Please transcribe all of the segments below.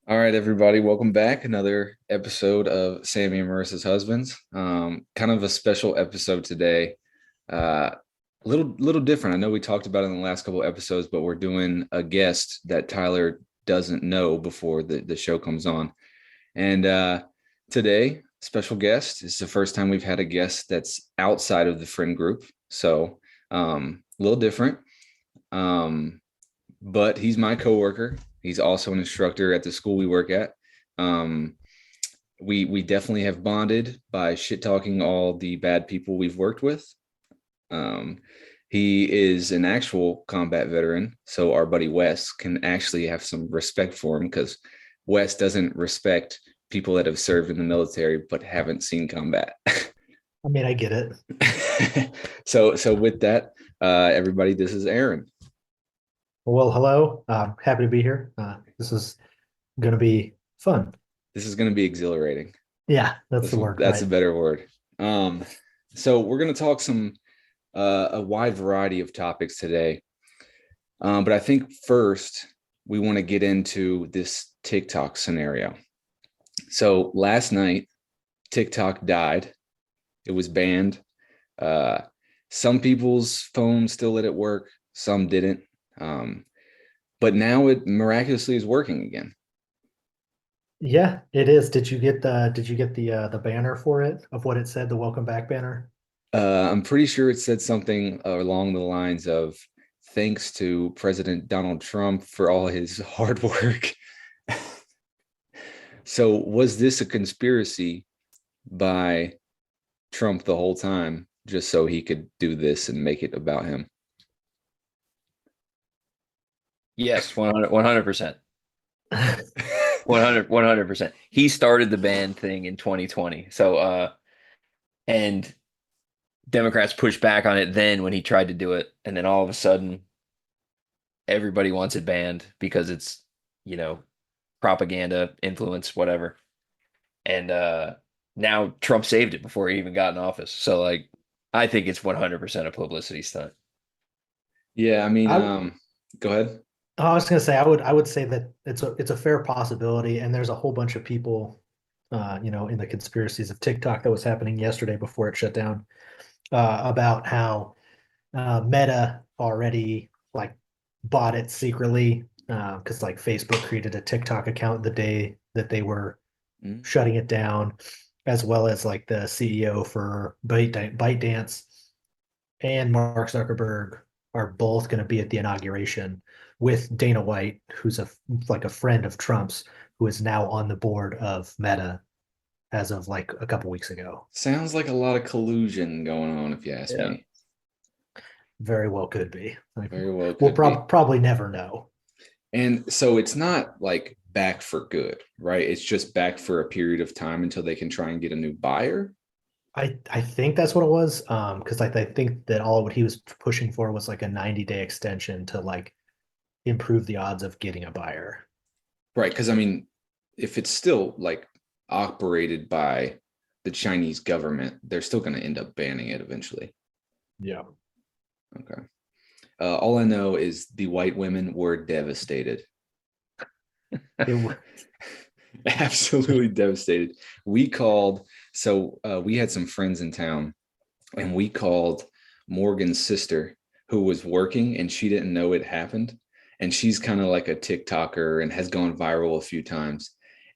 All right, everybody, welcome back. Another episode of Sammy and Marissa's Husbands. Kind of a special episode today. A little different. I know we talked about it in the last couple episodes, but we're doing a guest that Tyler doesn't know before the show comes on. And today, special guest. It's the first time we've had a guest that's outside of the friend group. So a little different. Um, but he's my coworker. He's also an instructor at the school we work at. Um, we definitely have bonded by shit talking all the bad people we've worked with. Um, he is an actual combat veteran, so our buddy Wes can actually have some respect for him because Wes doesn't respect people that have served in the military but haven't seen combat. I mean, I get it. So with that, everybody, this is Aaron. Well, hello. Happy to be here. This is going to be fun. This is going to be exhilarating. Yeah, that's That's the word, that's a right? better word. Um, so we're going to talk some a wide variety of topics today. But I think first we want to get into this TikTok scenario. So last night, TikTok died. It was banned. Uh, some people's phones still let it work, some didn't. But now it miraculously is working again. Yeah, it is. Did you get the banner for it of what it said, the welcome back banner? I'm pretty sure it said something along the lines of thanks to President Donald Trump for all his hard work. So, was this a conspiracy by Trump the whole time just so he could do this and make it about him? Yes, 100%. 100%. He started the ban thing in 2020. And Democrats pushed back on it then when he tried to do it. And then all of a sudden, everybody wants it banned because it's, you know, propaganda, influence, whatever. And now Trump saved it before he even got in office. So, like, I think it's 100% a publicity stunt. Yeah, I mean, I, go ahead. I was going to say I would say that it's a fair possibility, and there's a whole bunch of people, in the conspiracies of TikTok that was happening yesterday before it shut down, about how Meta already like bought it secretly because like Facebook created a TikTok account the day that they were Mm. shutting it down, as well as like the CEO for ByteDance and Mark Zuckerberg are both going to be at the inauguration with Dana White, who's a friend of Trump's, who is now on the board of Meta as of like a couple weeks ago. Sounds like a lot of collusion going on, if you ask Yeah. me. Very well could be. Like, Very well we'll could be. probably never know. And so it's not like back for good, right? It's just back for a period of time until they can try and get a new buyer. I think that's what it was. Because I think that all what he was pushing for was like a 90-day extension to like improve the odds of getting a buyer. Right. Because I mean, if it's still like operated by the Chinese government, they're still going to end up banning it eventually. Yeah. Okay. All I know is the white women were devastated. It, Absolutely devastated. We called, so we had some friends in town, and we called Morgan's sister who was working and she didn't know it happened. And she's kind of like a TikToker and has gone viral a few times.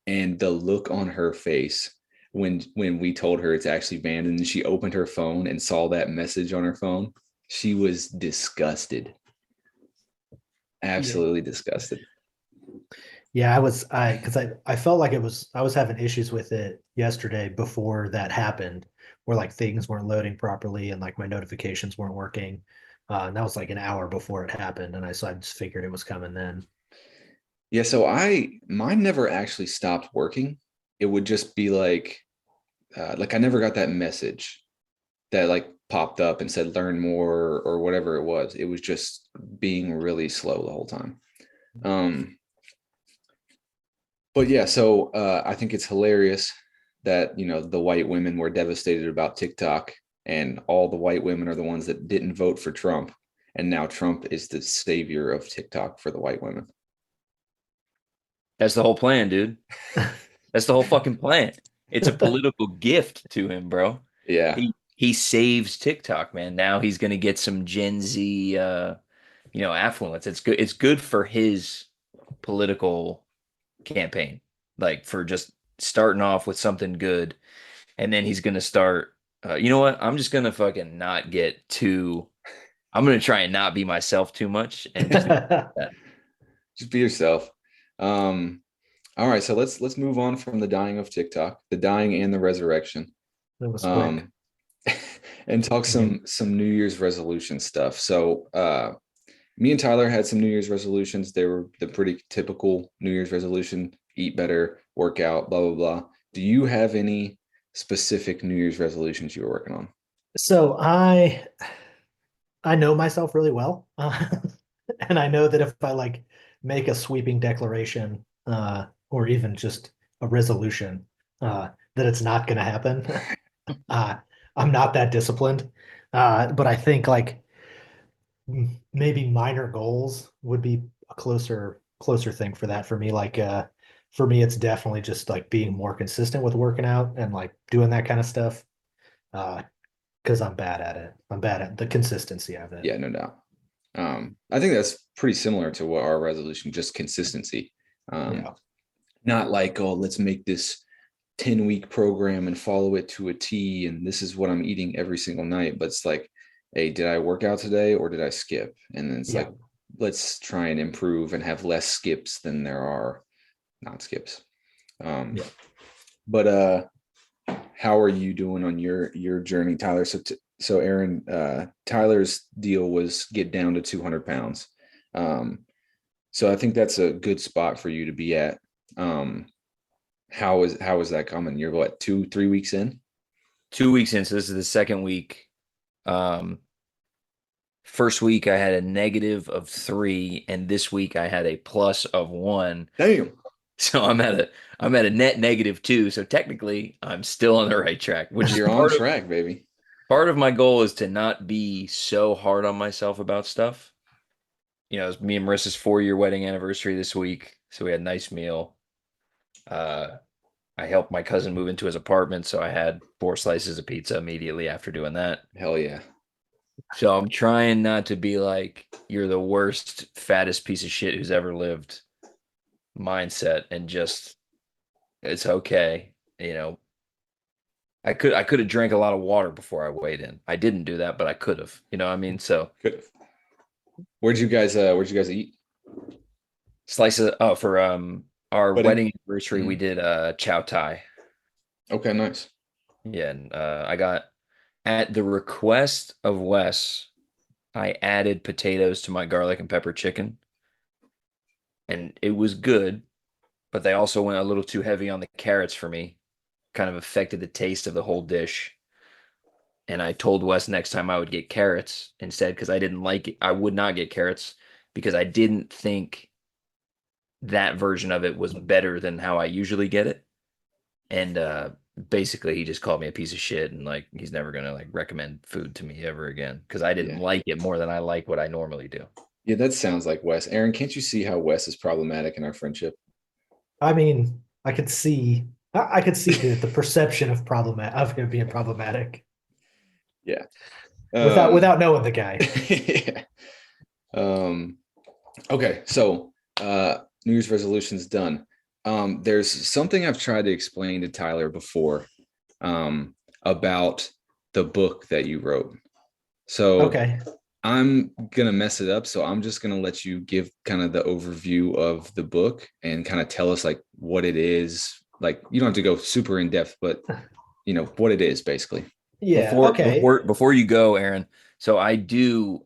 And the look on her face when we told her it's actually banned and then she opened her phone and saw that message on her phone, she was disgusted. yeah. Absolutely disgusted. Yeah, I felt like I was having issues with it yesterday before that happened, where like things weren't loading properly and like my notifications weren't working. And that was like an hour before it happened, and I just figured it was coming then. Yeah, so mine never actually stopped working. It would just be like I never got that message that like popped up and said learn more or whatever it was. It was just being really slow the whole time. Um, but yeah, so I think it's hilarious that the white women were devastated about TikTok, and all the white women are the ones that didn't vote for Trump, and now Trump is the savior of TikTok for the white women. That's the whole plan, dude. That's the whole fucking plan. It's a political gift to him, bro. Yeah. He saves TikTok, man. Now he's gonna get some Gen Z affluence. It's good for his political campaign. Like for just starting off with something good, and then he's gonna start you know what? I'm just gonna fucking not get too I'm gonna try and not be myself too much and just do that. Just be yourself. Um, all right, so let's move on from the dying of TikTok, the dying and the resurrection. That was quick. Um, and talk I mean, some New Year's resolution stuff. So me and Tyler had some New Year's resolutions. They were the pretty typical New Year's resolution: eat better, work out, blah blah blah. Do you have any specific New Year's resolutions you were working on? so I know myself really well, and I know that if I like make a sweeping declaration, or even just a resolution, that it's not going to happen. uh, I'm not that disciplined, but I think like maybe minor goals would be a closer thing for that for me. Like for me, it's definitely just like being more consistent with working out and like doing that kind of stuff. Because I'm bad at it. I'm bad at the consistency of it. Yeah, no doubt. I think that's pretty similar to what our resolution, just consistency. Yeah. Not like, oh, let's make this 10-week program and follow it to a T, and this is what I'm eating every single night. But it's like, hey, did I work out today or did I skip? And then it's Yeah. like, let's try and improve and have less skips than there are not skips. Yeah. But how are you doing on your journey, Tyler? So Aaron, Tyler's deal was get down to 200 pounds. So I think that's a good spot for you to be at. Um, how is that coming? You're what, 2-3 weeks in? 2 weeks in, so this is the second week. Um, First week I had a negative of 3, and this week I had a plus of 1. Damn. So I'm at a net -2. So technically I'm still on the right track, which is You're on track, baby. part of my goal is to not be so hard on myself about stuff. It was me and Marissa's 4-year wedding anniversary this week, so we had a nice meal. Uh, I helped my cousin move into his apartment, so I had 4 slices of pizza immediately after doing that. Hell yeah. So I'm trying not to be like, you're the worst, fattest piece of shit who's ever lived mindset, and just, it's okay. I could have drank a lot of water before I weighed in. I didn't do that, but I could have. You know what I mean? So Good. Where'd you guys eat? slices. Oh, for our Wedding? wedding anniversary, we Mhm. did chow tai. Okay, nice. Yeah, and I got, at the request of Wes, I added potatoes to my garlic and pepper chicken, and it was good, but they also went a little too heavy on the carrots for me. Kind of affected the taste of the whole dish. And I told Wes next time I would get carrots instead, because I didn't like it. I would not get carrots because I didn't think that version of it was better than how I usually get it. And basically he just called me a piece of shit, and like he's never gonna like recommend food to me ever again because I didn't Yeah. like it more than I like what I normally do. Yeah, that sounds like Wes. Aaron, can't you see how Wes is problematic in our friendship? I mean, I could see the perception of of him being problematic Yeah. without knowing the guy. Yeah. Um, okay, so New Year's resolutions done. There's something I've tried to explain to Tyler before about the book that you wrote. So Okay. I'm gonna mess it up. So I'm just gonna let you give kind of the overview of the book and kind of tell us like what it is. Like you don't have to go super in depth, but what it is basically. Yeah. Before Okay. before before you go, Aaron, so I do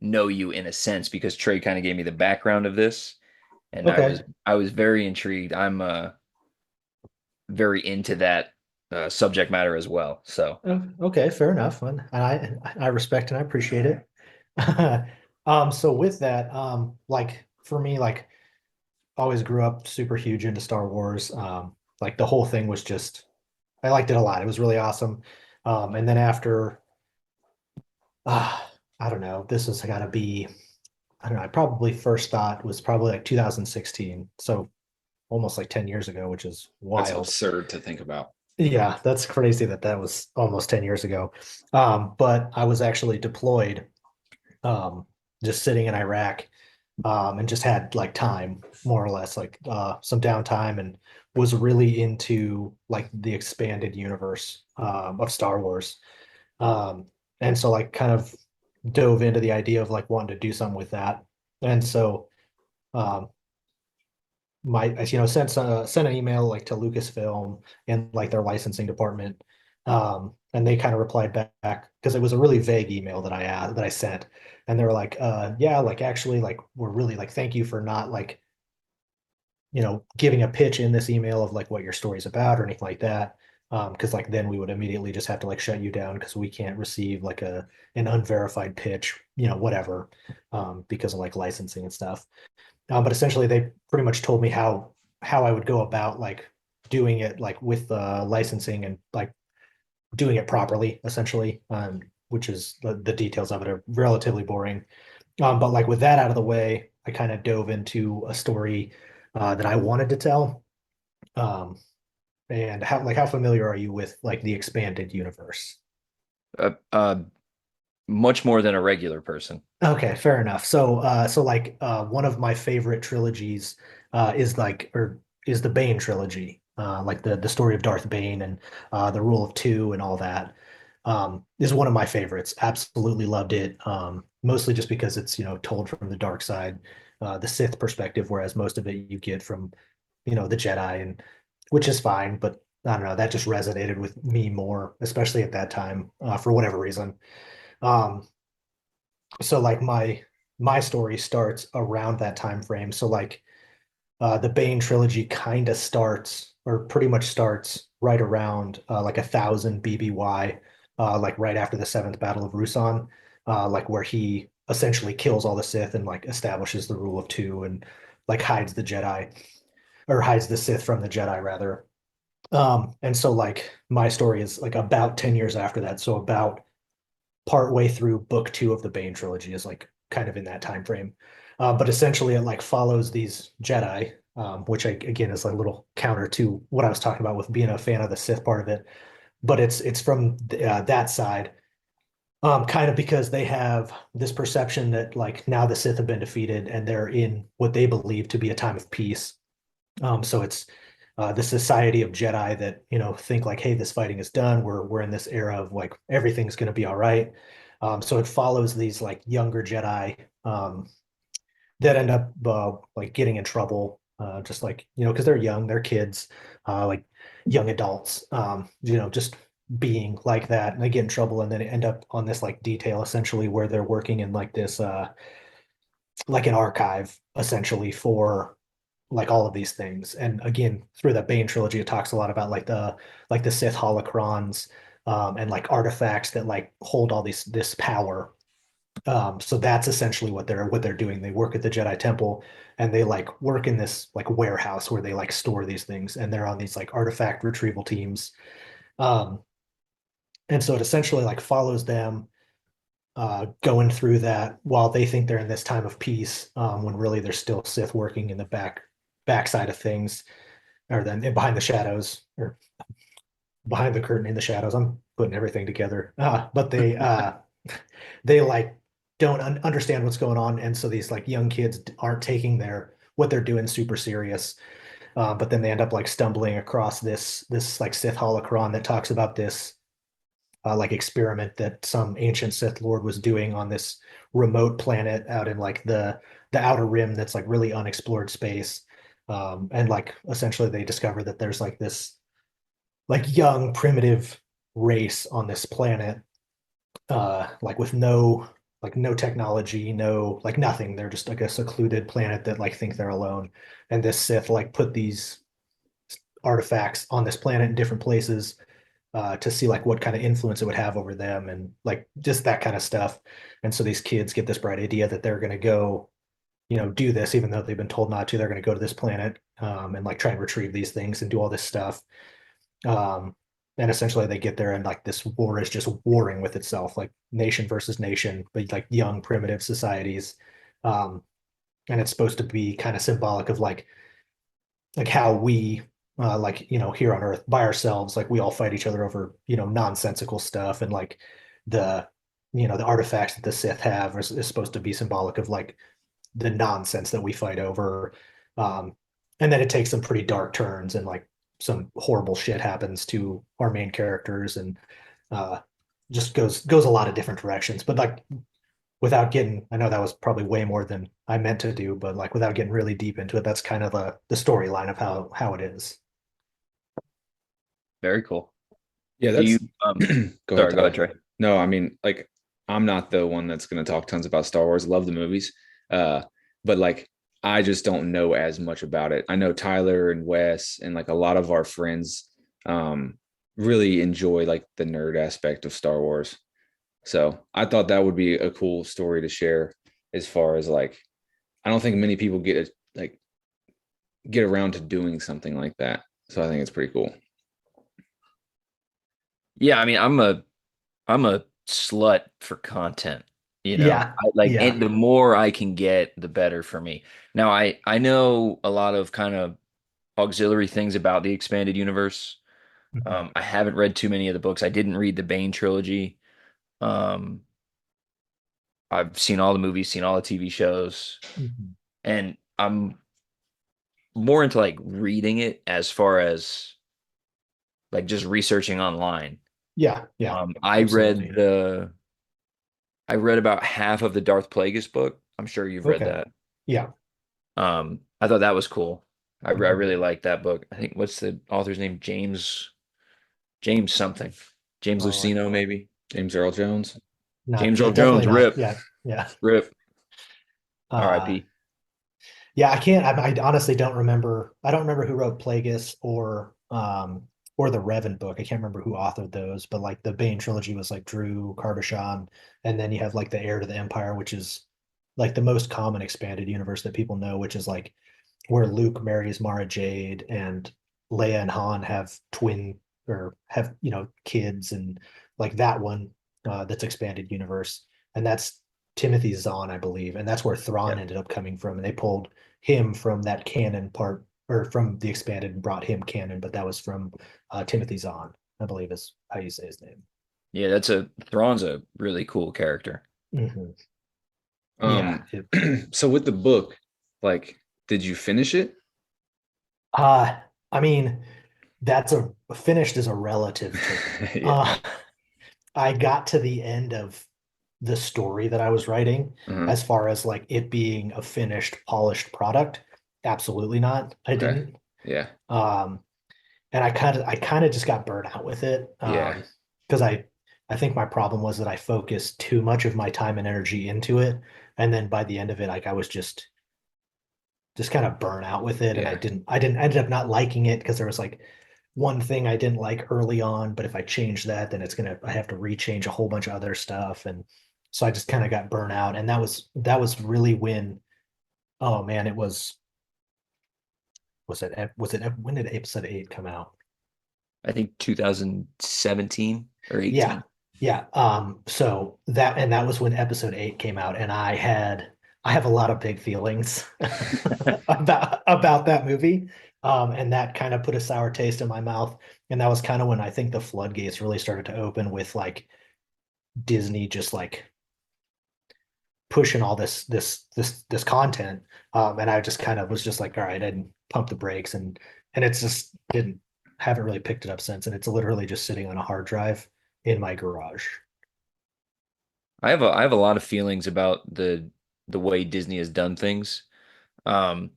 know you in a sense because Trey kind of gave me the background of this, and I was Okay. I was very intrigued. I'm very into that subject matter as well. So Okay. Fair enough. And I respect and I appreciate it. So with that, like for me, like always grew up super huge into Star Wars. Like the whole thing was just, I liked it a lot. It was really awesome. And then after, I don't know, this has got to be, I don't know, I probably first thought was probably like 2016. So almost like 10 years ago, which is That's wild. absurd to think about. Yeah, that's crazy that that was almost 10 years ago. But I was actually deployed, um, just sitting in Iraq, and just had like time, more or less, like some downtime, and was really into like the expanded universe of Star Wars. Um, and so like kind of dove into the idea of like wanting to do something with that. And so um, sent an email like to Lucasfilm and like their licensing department, and they kind of replied back because it was a really vague email that I sent, and they were like, yeah, like actually like we're really like thank you for not like giving a pitch in this email of like what your story's about or anything like that. Because like then we would immediately just have to like shut you down because we can't receive like an unverified pitch, whatever, because of like licensing and stuff. But essentially, they pretty much told me how I would go about like doing it, like with licensing and like doing it properly, essentially. Which is the details of it are relatively boring. But like with that out of the way, I kind of dove into a story that I wanted to tell. Um, and how familiar are you with like the expanded universe? Uh, uh, much more than a regular person. Okay, fair enough. So like one of my favorite trilogies is like or is the Bane trilogy. Like the story of Darth Bane and the Rule of Two and all that. Is one of my favorites. Absolutely loved it. Mostly just because it's, told from the dark side, the Sith perspective, whereas most of it you get from, the Jedi, and which is fine, but I don't know, that just resonated with me more, especially at that time, for whatever reason. Um, so like my story starts around that time frame. So like the Bane trilogy kind of starts or pretty much starts right around like 1,000 BBY, like right after the seventh battle of Rusan, like where he essentially kills all the Sith and like establishes the rule of two and like hides the Jedi or hides the Sith from the Jedi rather. And so like my story is like about 10 years after that. So about partway through book two of the Bane trilogy is like kind of in that time frame. But essentially, it like follows these Jedi, which again is like a little counter to what I was talking about with being a fan of the Sith part of it. But it's from that side, kind of because they have this perception that like now the Sith have been defeated and they're in what they believe to be a time of peace. So it's the society of Jedi that think like, hey, this fighting is done. We're in this era of like everything's going to be all right. So it follows these like younger Jedi that end up like getting in trouble, just like because they're young, they're kids, like young adults, just being like that, and they get in trouble, and then end up on this like detail essentially where they're working in like this like an archive essentially for like all of these things. And again, through that Bane trilogy, it talks a lot about like the Sith holocrons, and like artifacts that like hold all this power. So that's essentially what they're doing. They work at the Jedi Temple and they like work in this like warehouse where they like store these things, and they're on these like artifact retrieval teams. Um, and so it essentially like follows them going through that while they think they're in this time of peace, when really there's still Sith working in the backside of things, or then behind the shadows, or behind the curtain in the shadows. I'm putting everything together. But they like don't understand what's going on, and so these like young kids aren't taking their what they're doing super serious. But then they end up like stumbling across this like Sith holocron that talks about this like experiment that some ancient Sith Lord was doing on this remote planet out in like the outer rim that's like really unexplored space. And like essentially they discover that there's like this like young primitive race on this planet, like with no technology, no like nothing. They're just like a secluded planet that like think they're alone. And this Sith like put these artifacts on this planet in different places, to see like what kind of influence it would have over them and like just that kind of stuff. And so these kids get this bright idea that they're going to go, do this, even though they've been told not to. They're going to go to this planet, and like try and retrieve these things and do all this stuff. Um, and essentially they get there and like this war is just warring with itself, like nation versus nation, but like young primitive societies. Um, and it's supposed to be kind of symbolic of like how we like here on Earth by ourselves, like we all fight each other over nonsensical stuff, and like the the artifacts that the Sith have is supposed to be symbolic of like the nonsense that we fight over. Um, and then it takes some pretty dark turns, and like some horrible shit happens to our main characters, and uh, just goes a lot of different directions. But like without getting, I know that was probably way more than I meant to do, but like without getting really deep into it, that's kind of the storyline of how it is. Very cool. Yeah, Do you that's go ahead, sorry, go ahead, Tyler. Trey. No, I mean, like, I'm not the one that's going to talk tons about Star Wars. I love the movies, uh, but like, I just don't know as much about it. I know Tyler and Wes and like a lot of our friends really enjoy like the nerd aspect of Star Wars. So I thought that would be a cool story to share. As far as like, I don't think many people like get around to doing something like that. So I think it's pretty cool. Yeah, I mean, I'm a slut for content. Yeah, I like, yeah. and the more I can get, the better for me. Now, I know a lot of kind of auxiliary things about the expanded universe. Mhm. I haven't read too many of the books. I didn't read the Bane trilogy. Um, I've seen all the movies, seen all the TV shows, Mhm. and I'm more into like reading it as far as like just researching online. Yeah, yeah, Um, I read absolutely. the I read about half of the Darth Plagueis book. I'm sure you've read Okay. that. Yeah. I thought that was cool. I Mhm. really liked that book. I think what's the author's name? James something. James Oh, Lucino, maybe. James Earl Jones. not James Earl definitely Jones, not. rip. Yeah, yeah. Rip. Uh, R.I.P. yeah, I can't. I honestly don't remember. I don't remember who wrote Plagueis or the Revan book. I can't remember who authored those, but like the Bane trilogy was like Drew Carbashon, and then you have like the Heir to the Empire, which is like the most common expanded universe that people know, which is like where Luke marries Mara Jade, and Leia and Han have twin or have kids, and like that one that's expanded universe, and that's Timothy Zahn, I believe, and that's where Thrawn Yeah. ended up coming from, and they pulled him from that canon part or from the expanded and brought him canon, but that was from Timothy Zahn, I believe is how you say his name. Yeah, Thrawn's a really cool character. Mhm. Yeah. Um, so with the book, like, did you finish it? Uh, I mean, that's a finished is a relative term. Yeah. Uh, I got to the end of the story that I was writing, Uh-huh. as far as like it being a finished, polished product. Absolutely not. I Okay. didn't. Yeah. Um, and I kind of just got burnt out with it. Yeah. Because I think my problem was that I focused too much of my time and energy into it. And then by the end of it, like I was just kind of burn out with it, and I Yeah. didn't I didn't ended up not liking it because there was like one thing I didn't like early on, but if I change that, then I have to rechange a whole bunch of other stuff, and so I just kind of got burnt out, and that was really when, oh man, it was it when did episode 8 come out? I think 2017 or Yeah, 18. yeah. So that was when episode 8 came out, and I have a lot of big feelings about that movie. And that kind of put a sour taste in my mouth. And that was kind of when I think the floodgates really started to open with like Disney just like pushing all this content. And I just kind of was just like, all right, I didn't pump the brakes, and it's just didn't haven't really picked it up since. And it's literally just sitting on a hard drive in my garage. I have a lot of feelings about the way Disney has done things. Um,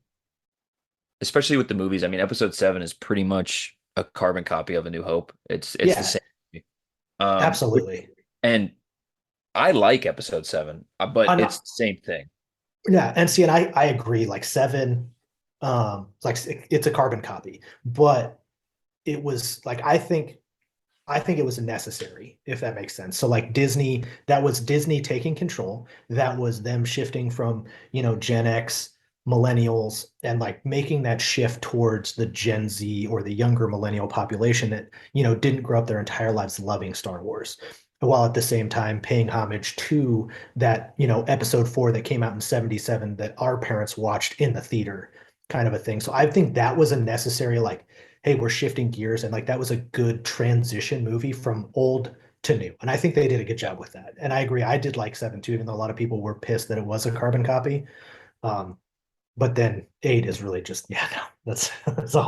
Especially with the movies. I mean, episode 7 is pretty much a carbon copy of A New Hope. It's the Yeah, same movie. Which, absolutely. and I like episode 7, but And it's the same thing. yeah, and see, and I agree. Like 7, like it's a carbon copy, but it was like I think it was necessary, if that makes sense. So like Disney, that was Disney taking control. That was them shifting from, Gen X millennials, and like making that shift towards the Gen Z or the younger millennial population that, didn't grow up their entire lives loving Star Wars. while at the same time paying homage to that, episode 4 that came out in 77 that our parents watched in the theater, kind of a thing. So I think that was a necessary, like, hey, we're shifting gears, and like that was a good transition movie from old to new. And I think they did a good job with that. And I agree, I did like 7 too, even though a lot of people were pissed that it was a carbon copy. Um, but then 8 is really just, yeah, no, that's a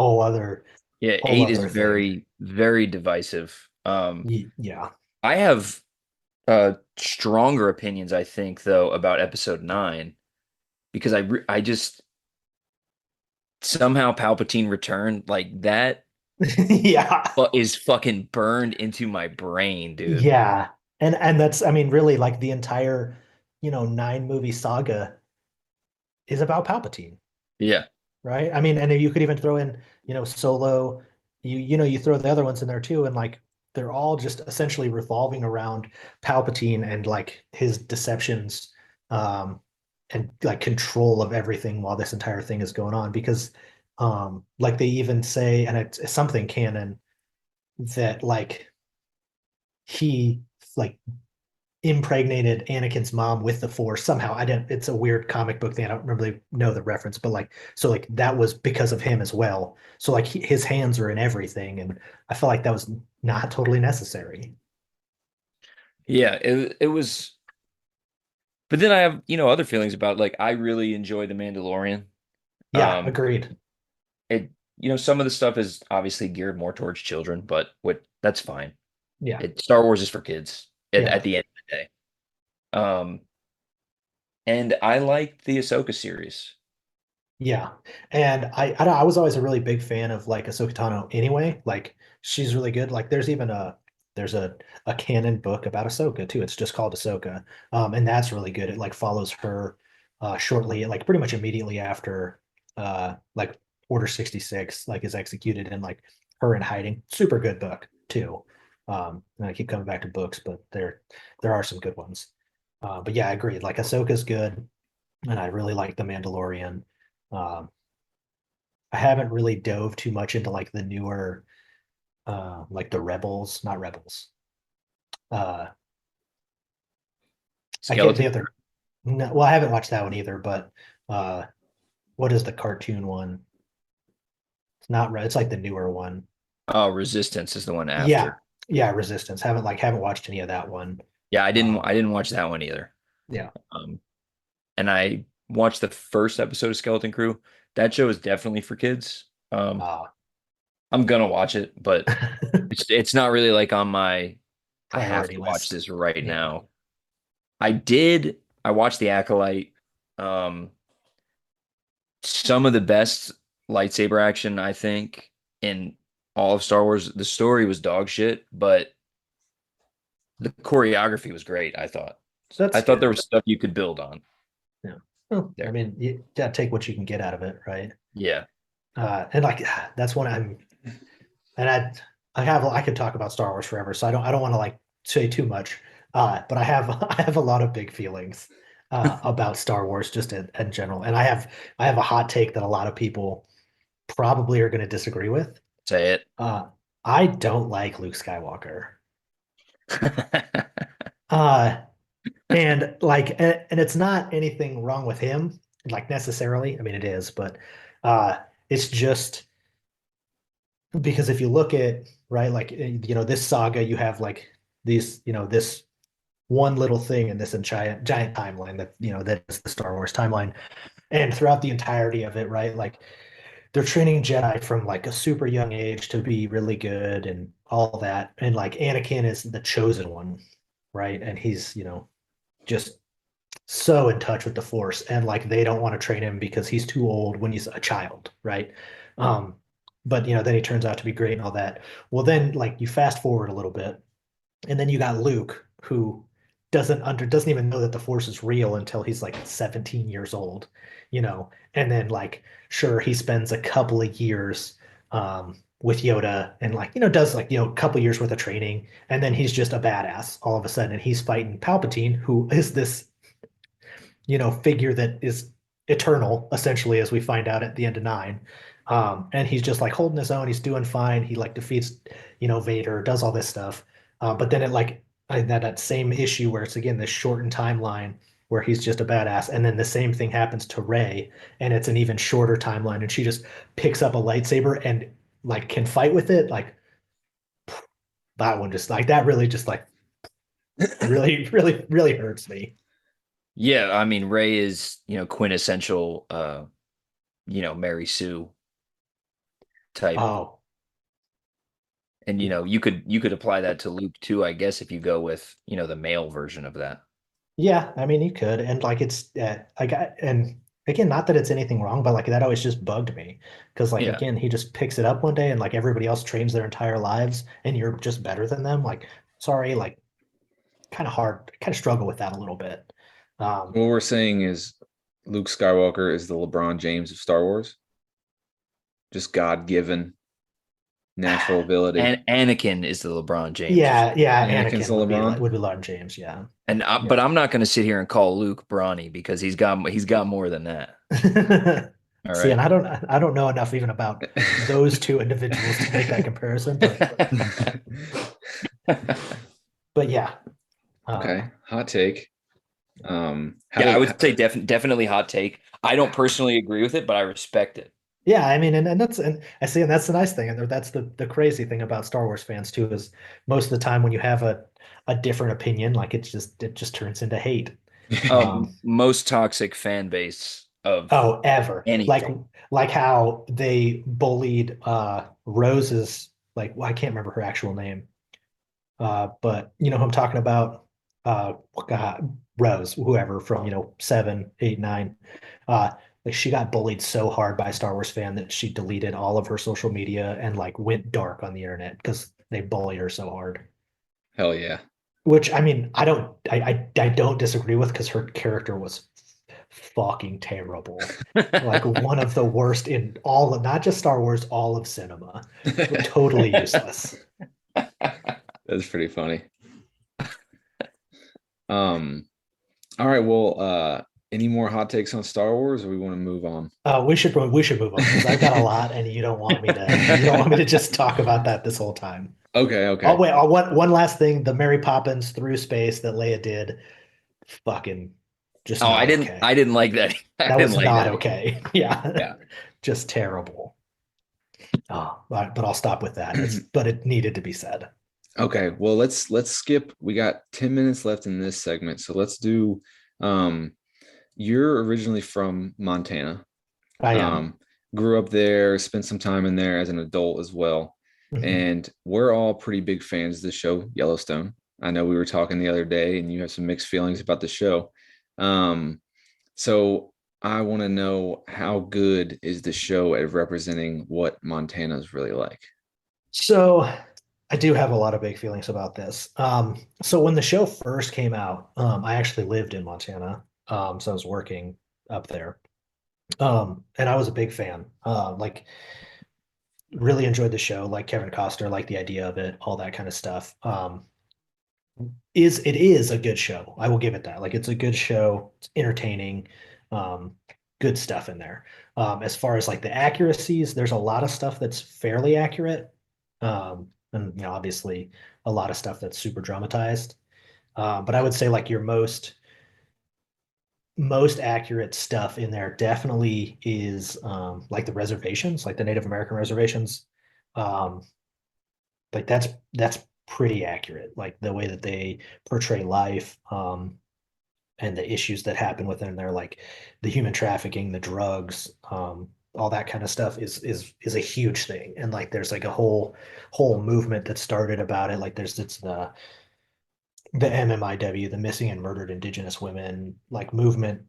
Yeah, whole 8 is other thing. very, very divisive. Yeah. I have stronger opinions, I think, though, about episode 9 because I just somehow Palpatine returned like that Yeah. but is fucking burned into my brain, dude. Yeah. And that's, I mean, really, like the entire, 9 movie saga is about Palpatine, Yeah. right? I mean, and you could even throw in, Solo, you throw the other ones in there too, and like they're all just essentially revolving around Palpatine and like his deceptions, and like control of everything while this entire thing is going on. Because like they even say, and it's something canon, that like he like impregnated Anakin's mom with the Force somehow. I didn't. It's a weird comic book thing. I don't really know the reference, but like, so like that was because of him as well. So like his hands are in everything, and I feel like that was not totally necessary. Yeah, it was, but then I have, other feelings about like I really enjoy The Mandalorian. Yeah, Um agreed. it some of the stuff is obviously geared more towards children, but what that's fine. Yeah, Star Wars is for kids yeah. at the end of the day. Um and I like the Ahsoka series. Yeah, and I was always a really big fan of like Ahsoka Tano anyway. Like she's really good. Like there's a canon book about Ahsoka too. It's just called Ahsoka, and that's really good. It like follows her shortly, like pretty much immediately after like Order 66 like is executed, and like her in hiding. Super good book too. And I keep coming back to books, but there are some good ones. But yeah, I agree. Like Ahsoka's good, and I really like The Mandalorian. Um, I haven't really dove too much into like the newer, like the Rebels, not Rebels. Uh, I can't Skeleton the other. No, well, I haven't watched that one either. But uh, what is the cartoon one? It's not Red. It's like the newer one. Resistance is the one Yeah, after. yeah. Resistance. Haven't watched any of that one. Yeah, Um, I didn't watch that one either. yeah. Um and I watched the first episode of Skeleton Crew. That show is definitely for kids. Uh, I'm gonna watch it, but it's not really like on my I have Priority to watch list. this right Yeah. now. I watched The Acolyte. Um some of the best lightsaber action, I think, in all of Star Wars. The story was dog shit, but the choreography was great, I thought. So I that's thought there good. was stuff you could build on Yeah. Well, I there. mean, you gotta take what you can get out of it, right? Yeah. And like that's one and I could talk about Star Wars forever, so I don't want to like say too much. But I have I have a lot of big feelings about Star Wars just in general, and I have a hot take that a lot of people probably are going to disagree with. Say it. Uh, I don't like Luke Skywalker. Uh, and like, and it's not anything wrong with him, like necessarily. I mean, it is, but it's just because if you look at right, like this saga, you have like these, this one little thing in this giant timeline that that is the Star Wars timeline, and throughout the entirety of it, right, like they're training Jedi from like a super young age to be really good and all that, and like Anakin is the chosen one, right, and he's just so in touch with the Force, and like they don't want to train him because he's too old when he's a child, right? Um, but then he turns out to be great and all that. Well, then like you fast forward a little bit, and then you got Luke, who doesn't even know that the Force is real until he's like 17 years old, and then like sure he spends a couple of years with Yoda, and like does like a couple years worth of training, and then he's just a badass all of a sudden, and he's fighting Palpatine, who is this figure that is eternal, essentially, as we find out at the end of 9. And he's just like holding his own. He's doing fine. He like defeats, Vader, does all this stuff. But then it like that same issue where it's again this shortened timeline where he's just a badass, and then the same thing happens to Rey, and it's an even shorter timeline, and she just picks up a lightsaber and like can fight with it. Like that one just like that really just like really, really, really hurts me. Yeah, I mean, Ray is, quintessential, Mary Sue type. Oh, And you could apply that to Luke too, I guess, if you go with, the male version of that. yeah, I mean, you could, and like it's like and again, not that it's anything wrong, but like that always just bugged me because like Yeah. again, he just picks it up one day, and like everybody else trains their entire lives, and you're just better than them. Like, sorry, like kind of hard, kind of struggle with that a little bit. What we're saying is Luke Skywalker is the LeBron James of Star Wars, just God given natural ability. And Anakin is the LeBron James of Yeah, Star Wars. yeah, Anakin's the Anakin would be LeBron. LeBron James, yeah, But I'm not going to sit here and call Luke brawny because he's got more than that. yeah. All See, and right. I don't know enough even about those two individuals to make that comparison, but yeah. Okay, hot take. How Yeah, I did would say definitely hot take. I don't personally agree with it, but I respect it. Yeah, I mean, and that's and I see, and that's the nice thing, and that's the crazy thing about Star Wars fans too, is most of the time when you have a different opinion, like it just turns into hate. Um, Most toxic fan base of oh, ever. anything. Like how they bullied Rose's like well, I can't remember her actual name. But you know who I'm talking about? God, Rose, whoever from 7, 8, 9. Like she got bullied so hard by a Star Wars fan that she deleted all of her social media and like went dark on the internet because they bullied her so hard. hell yeah. Which I mean, I don't disagree with because her character was fucking terrible. Like one of the worst in all of not just Star Wars, all of cinema. Totally useless. That's pretty funny. Um, all right, well, any more hot takes on Star Wars, or we want to move on? We should move on because I've got a lot, and you don't want me to just talk about that this whole time. Okay, Oh okay. wait, one last thing: the Mary Poppins through space that Leia did, fucking, just Oh, I not didn't okay. I didn't like that. I That didn't was like not that. okay. Yeah, Yeah. just terrible. Oh, but I'll stop with that. But it needed to be said. Okay, well, let's skip. We got 10 minutes left in this segment, so let's do um you're originally from Montana. I am. Um, grew up there, spent some time in there as an adult as well. Mhm. And we're all pretty big fans of the show Yellowstone. I know we were talking the other day and you have some mixed feelings about the show. Um, so I want to know, how good is the show at representing what Montana is really like? So I do have a lot of big feelings about this. So when the show first came out, I actually lived in Montana. So I was working up there. And I was a big fan. Like really enjoyed the show, like Kevin Costner, like the idea of it, all that kind of stuff. It is a good show. I will give it that. Like it's a good show. It's entertaining. Um, good stuff in there. As far as like the accuracies, there's a lot of stuff that's fairly accurate. And obviously a lot of stuff that's super dramatized. But I would say like your most accurate stuff in there definitely is like the reservations, like the Native American reservations. Um, like that's pretty accurate, like the way that they portray life, and the issues that happen within there, like the human trafficking, the drugs, all that kind of stuff is a huge thing. And like there's like a whole movement that started about it. Like it's the MMIW, the Missing and Murdered Indigenous Women like movement,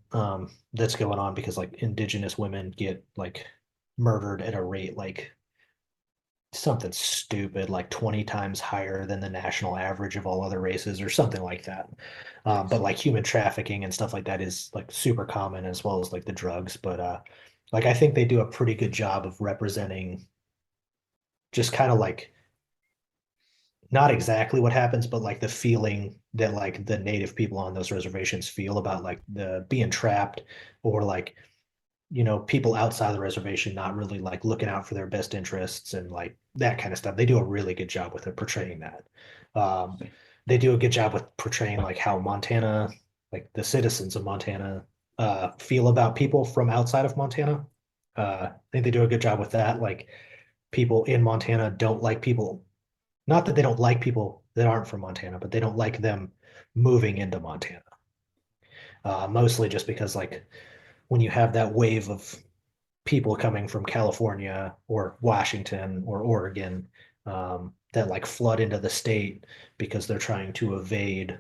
that's going on because like Indigenous women get like murdered at a rate like something stupid, like 20 times higher than the national average of all other races or something like that. But Jeez. like human trafficking and stuff like that is like super common as well as like the drugs. But like I think they do a pretty good job of representing just kind of like not exactly what happens, but like the feeling that like the native people on those reservations feel about like the being trapped or like people outside the reservation not really like looking out for their best interests and like that kind of stuff. They do a really good job with it portraying that. Um, they do a good job with portraying like how Montana, like the citizens of Montana, feel about people from outside of Montana. I think they do a good job with that. Like people in Montana don't like people, not that they don't like people that aren't from Montana, but they don't like them moving into Montana. Mostly just because like when you have that wave of people coming from California or Washington or Oregon, that like flood into the state because they're trying to evade. I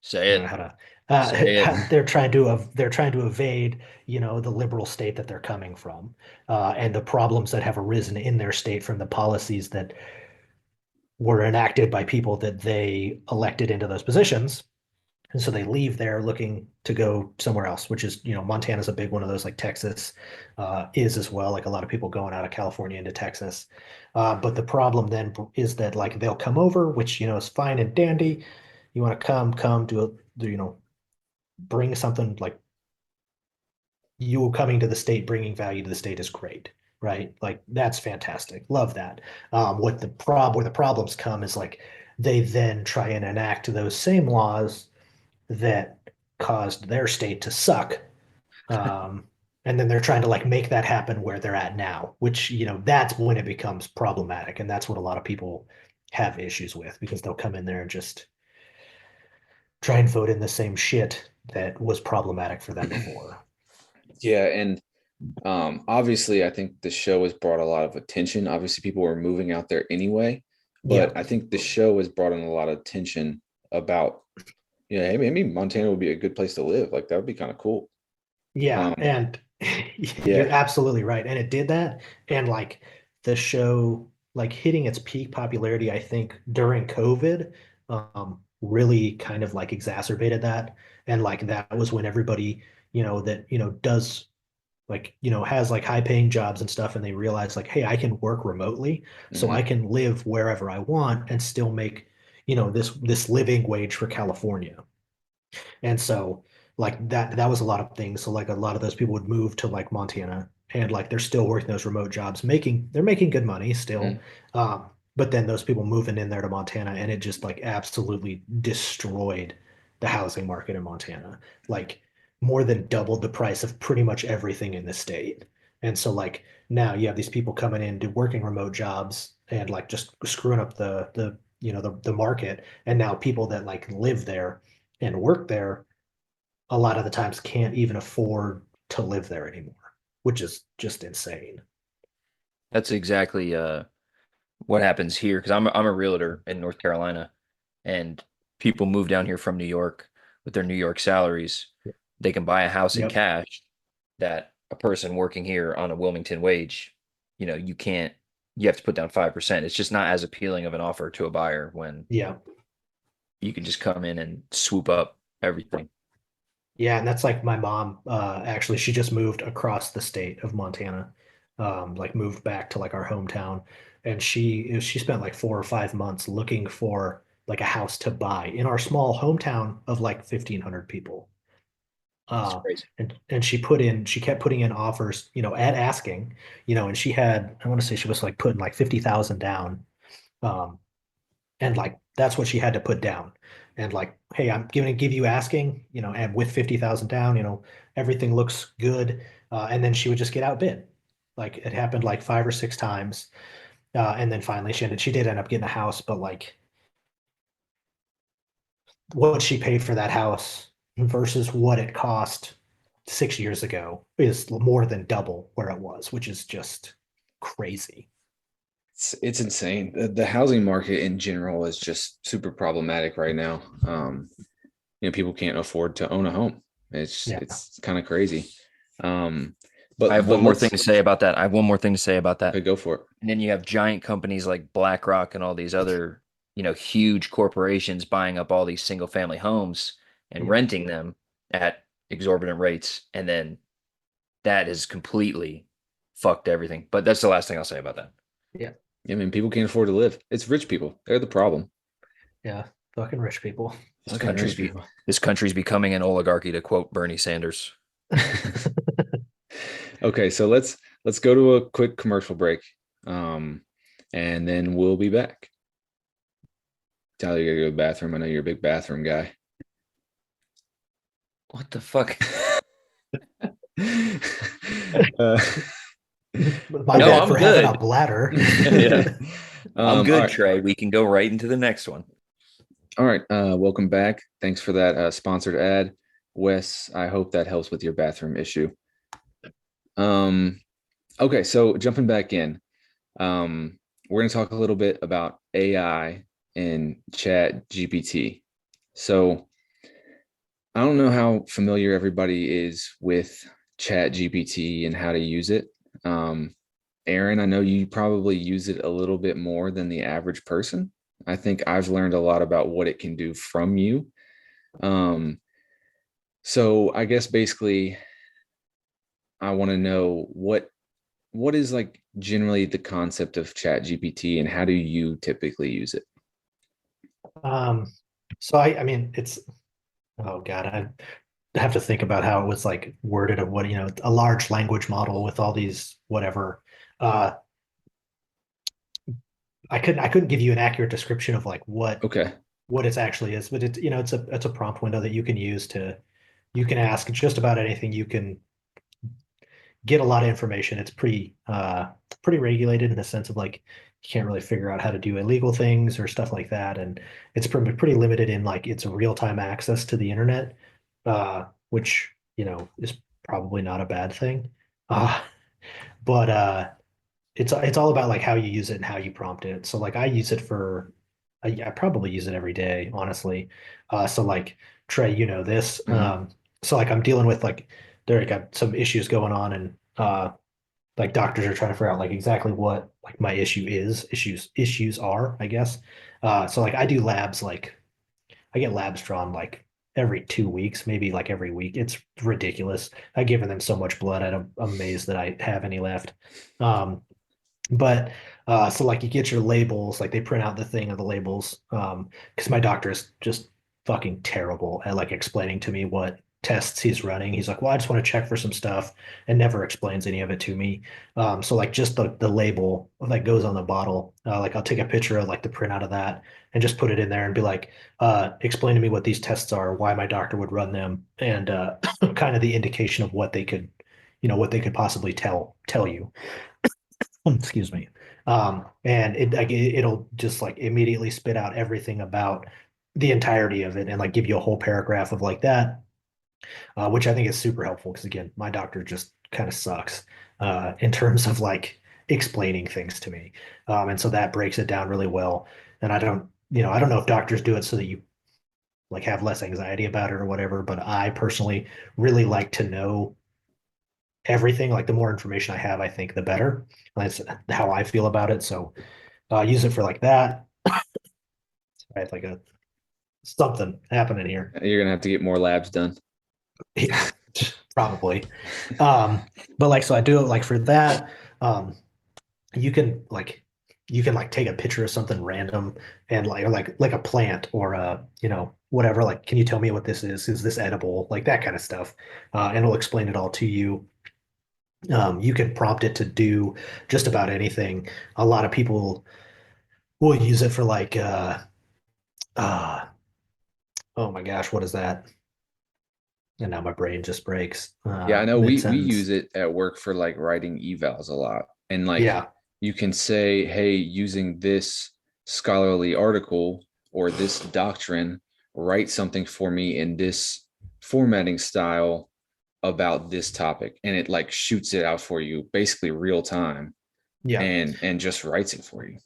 Say don't know it. how to. Say it. They're trying to evade, the liberal state that they're coming from, and the problems that have arisen in their state from the policies that were enacted by people that they elected into those positions. And so they leave there looking to go somewhere else, which is, Montana's a big one of those, like Texas is as well. Like a lot of people going out of California into Texas. But the problem then is that like they'll come over, which, is fine and dandy. You want to come bring something like you coming to the state, bringing value to the state is great, right? Like that's fantastic. Love that. Where the problems come is like they then try and enact those same laws that caused their state to suck. Um, and then they're trying to like make that happen where they're at now, which, that's when it becomes problematic. And that's what a lot of people have issues with because they'll come in there and just try and vote in the same shit that was problematic for them before. Yeah, and obviously, I think the show has brought a lot of attention. Obviously, people were moving out there anyway, Yeah. but I think the show has brought in a lot of attention about, hey, maybe Montana would be a good place to live. Like that would be kind of cool. Yeah. Um, And you're yeah. absolutely right. And it did that. And like the show, like hitting its peak popularity, I think during COVID, really kind of like exacerbated that. And like that was when everybody, that, does like, has like high paying jobs and stuff. And they realize like, hey, I can work remotely. So I Hmm. can live wherever I want and still make, this living wage for California. And so like that was a lot of things. So like a lot of those people would move to like Montana and like they're still working those remote jobs, they're making good money still. Hmm. But then those people moving in there to Montana and it just like absolutely destroyed the housing market in Montana. Like more than doubled the price of pretty much everything in the state. And so like now you have these people coming in to working remote jobs and like just screwing up the market. And now people that like live there and work there a lot of the times can't even afford to live there anymore, which is just insane. That's exactly what happens here because I'm a realtor in North Carolina, and people move down here from New York with their New York salaries. They can buy a house in Yep. cash that a person working here on a Wilmington wage, you can't. You have to put down 5%. It's just not as appealing of an offer to a buyer when Yeah. you can just come in and swoop up everything. Yeah. And that's like my mom, actually, she just moved across the state of Montana, like moved back to like our hometown. And she spent like 4 or 5 months looking for like a house to buy in our small hometown of like 1,500 people. It's Uh, crazy. and she kept putting in offers, at asking, and she had, I want to say she was like putting like 50,000 down. Um, and like that's what she had to put down. And like, hey, I'm going to give you asking, and with 50,000 down, everything looks good. And then she would just get outbid. Like it happened like 5 or 6 times. And then finally she did end up getting a house, but like what she paid for that house versus what it cost 6 years ago is more than double where it was, which is just crazy. It's insane. The housing market in general is just super problematic right now. People can't afford to own a home. It's Yeah. it's kind of crazy. Um, I have but one more thing let's to say about that. I have one more thing to say about that. okay, go for it. And then you have giant companies like BlackRock and all these other, huge corporations buying up all these single family homes and Yeah. renting them at exorbitant rates. And then that has completely fucked everything. But that's the last thing I'll say about that. Yeah. I mean, people can't afford to live. It's rich people. They're the problem. Yeah. Fucking rich people. This Fucking country's rich be people. this country's becoming an oligarchy, to quote Bernie Sanders. Okay, so let's go to a quick commercial break, and then we'll be back. Tyler, you gotta go to the bathroom. I know you're a big bathroom guy. What the fuck? uh, My No, bad okay. I'm for having a good. bladder. Yeah. I'm All good, right. Trey. We can go right into the next one. All right. Welcome back. Thanks for that sponsored ad. Wes, I hope that helps with your bathroom issue. Um, okay, so jumping back in, we're going to talk a little bit about AI and Chat GPT. So I don't know how familiar everybody is with Chat GPT and how to use it. Um, Aaron, I know you probably use it a little bit more than the average person. I think I've learned a lot about what it can do from you. Um, so I guess basically I want to know what is like generally the concept of Chat GPT and how do you typically use it? Um, so I mean, it's oh God, I have to think about how it was like worded of what, a large language model with all these whatever. Uh, I couldn't give you an accurate description of like Okay. what it actually is, but it's a prompt window that you can use to you can ask just about anything. You can get a lot of information. It's pretty regulated in the sense of like you can't really figure out how to do illegal things or stuff like that, and it's pretty limited in like its real time access to the internet, which is probably not a bad thing. Uh, but it's all about like how you use it and how you prompt it. So like I use it for I probably use it every day, honestly. So like Trey, you know this. Mhm. So like I'm dealing with like there got some issues going on and like doctors are trying to figure out like exactly what like my issues are, I guess. So like I do labs like I get labs drawn like every 2 weeks, maybe like every week. It's ridiculous. I've given them so much blood, I'm amazed that I have any left. Um, but so like you get your labels, like they print out the thing of the labels. Because my doctor is just fucking terrible at like explaining to me what tests he's running. He's like, well, I just want to check for some stuff and never explains any of it to me. So like just the label that goes on the bottle, like I'll take a picture of like the printout of that and just put it in there and be like, explain to me what these tests are, why my doctor would run them, and kind of the indication of what they could, what they could possibly tell you. Excuse me. And it like it'll just like immediately spit out everything about the entirety of it and like give you a whole paragraph of like that, which I think is super helpful because again, my doctor just kind of sucks in terms of like explaining things to me. And so that breaks it down really well. And I don't know if doctors do it so that you like have less anxiety about it or whatever, but I personally really like to know everything. Like the more information I have, I think the better. That's how I feel about it. So use it for like that. I have like a something happening here. You're gonna have to get more labs done. Yeah, probably. But like so I do it like for that. Um, you can like take a picture of something random and like or like a plant or whatever. Like, can you tell me what this is? Is this edible? Like that kind of stuff. And it'll explain it all to you. You can prompt it to do just about anything. A lot of people will use it for like uh oh my gosh, what is that? And now my brain just breaks Yeah, I know we use mid-sentence. it at work for like writing evals a lot. And like Yeah, you can say, hey, using this scholarly article or this doctrine, write something for me in this formatting style about this topic. And it like shoots it out for you basically real time yeah, and just writes it for you.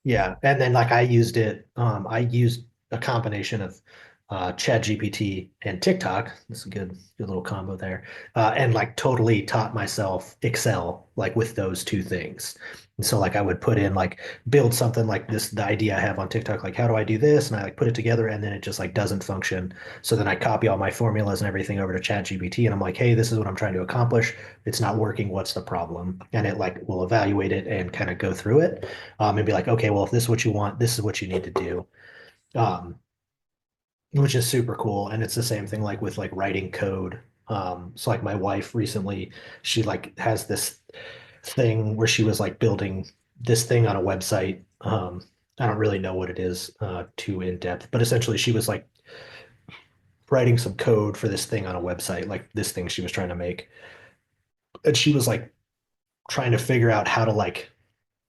yeah. And then like I used a combination of Chat GPT and TikTok. That's a good little combo there. And like totally taught myself Excel like with those two things. And so like I would put in like build something like this, the idea I have on TikTok, like how do I do this? And I like put it together and then it just like doesn't function. So then I copy all my formulas and everything over to Chat GPT and I'm like, hey, this is what I'm trying to accomplish. It's not working. What's the problem? And it like will evaluate it and kind of go through it and be like, okay, well, if this is what you want, this is what you need to do. Um, which is super cool. And it's the same thing like with like writing code. So like my wife recently, she like has this thing where she was like building this thing on a website. I don't really know what it is too in depth, but essentially she was like writing some code for this thing on a website, like this thing she was trying to make. And she was like trying to figure out how to like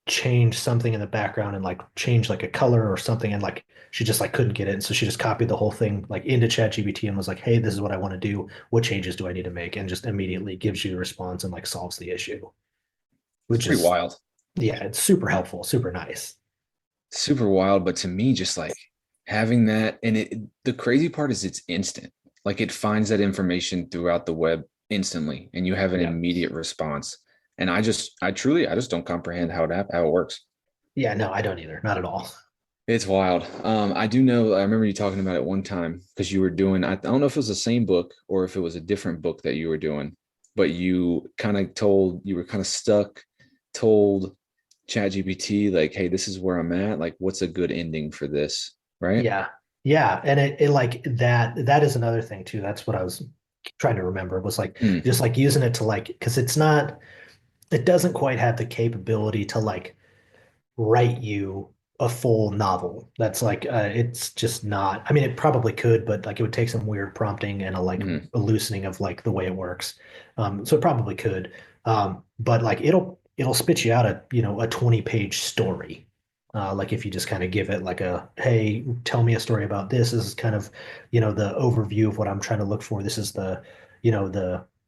change something in the background and like change like a color or something. And like she just like couldn't get it. And so she just copied the whole thing like into ChatGPT and was like, hey, this is what I want to do. What changes do I need to make? And just immediately gives you the response and like solves the issue, It's which pretty is, wild. yeah, it's super helpful, super nice. Super wild, but to me, just like having that, and the crazy part is it's instant. Like it finds that information throughout the web instantly, and you have an Yeah. immediate response. And I just don't comprehend how it works. Yeah, no, I don't either. Not at all. It's wild. I do know. I remember you talking about it one time because you were doing. I don't know if it was the same book or if it was a different book that you were doing, but you were kind of stuck, told ChatGPT like, "Hey, this is where I'm at. Like, what's a good ending for this?" Right? Yeah. Yeah. And it like that is another thing too. That's what I was trying to remember was like Mm, just like using it to like, because it doesn't quite have the capability to like write you a full novel. That's like it's just not. I mean, it probably could, but like it would take some weird prompting and a like mm, a loosening of like the way it works. So it probably could. But like it'll spit you out a 20-page story. Like if you just kind of give it like a, hey, tell me a story about this. This is kind of, the overview of what I'm trying to look for. This is the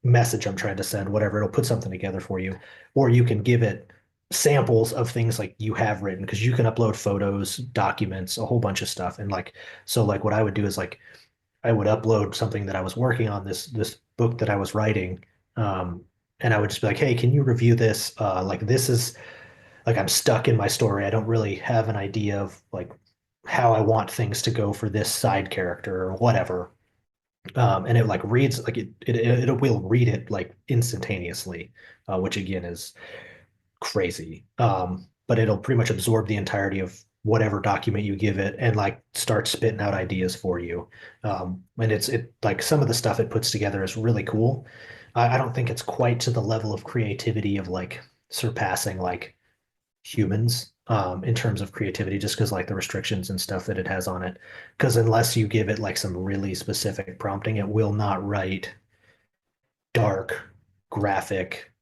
message I'm trying to send, whatever. It'll put something together for you. Or you can give it samples of things like you have written because you can upload photos, documents, a whole bunch of stuff. And like, so like what I would do is like I would upload something that I was working on, this book that I was writing. Um, and I would just be like, hey, can you review this? Like this is like I'm stuck in my story. I don't really have an idea of like how I want things to go for this side character or whatever. And it like reads like it will read it like instantaneously, which again is crazy. But it'll pretty much absorb the entirety of whatever document you give it and like start spitting out ideas for you. And it like some of the stuff it puts together is really cool. I don't think it's quite to the level of creativity of like surpassing like humans in terms of creativity, just because like the restrictions and stuff that it has on it. Because unless you give it like some really specific prompting, it will not write dark, graphic,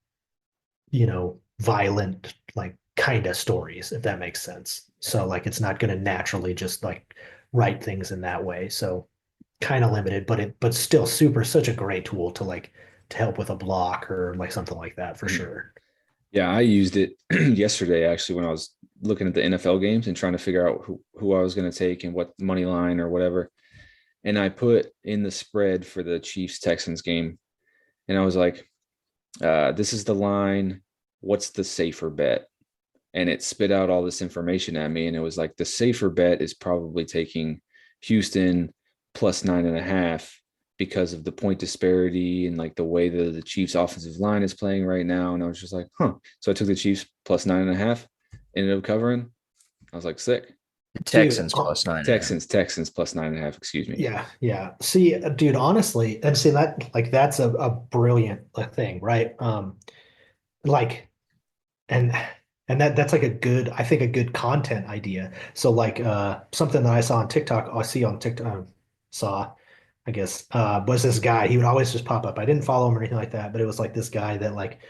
violent, like kind of stories, if that makes sense. So like it's not going to naturally just like write things in that way. So kind of limited, but still such a great tool to like to help with a block or like something like that for mm. sure. Yeah, I used it yesterday actually when I was looking at the NFL games and trying to figure out who I was going to take and what money line or whatever. And I put in the spread for the Chiefs Texans game, and I was like, this is the line. What's the safer bet? And it spit out all this information at me. And it was like, the safer bet is probably taking Houston plus 9.5 because of the point disparity and like the way the Chiefs offensive line is playing right now. And I was just like, huh. So I took the Chiefs plus 9.5, ended up covering. I was like, sick. Dude, Texans plus 9.5. Texans plus 9.5, excuse me. yeah, yeah. See, dude, honestly, and see that like that's a brilliant thing, right? Like and that's like a good, I think a good content idea. So like something that I saw on TikTok, I see on TikTok saw, I guess, was this guy. He would always just pop up. I didn't follow him or anything like that, but it was like this guy that like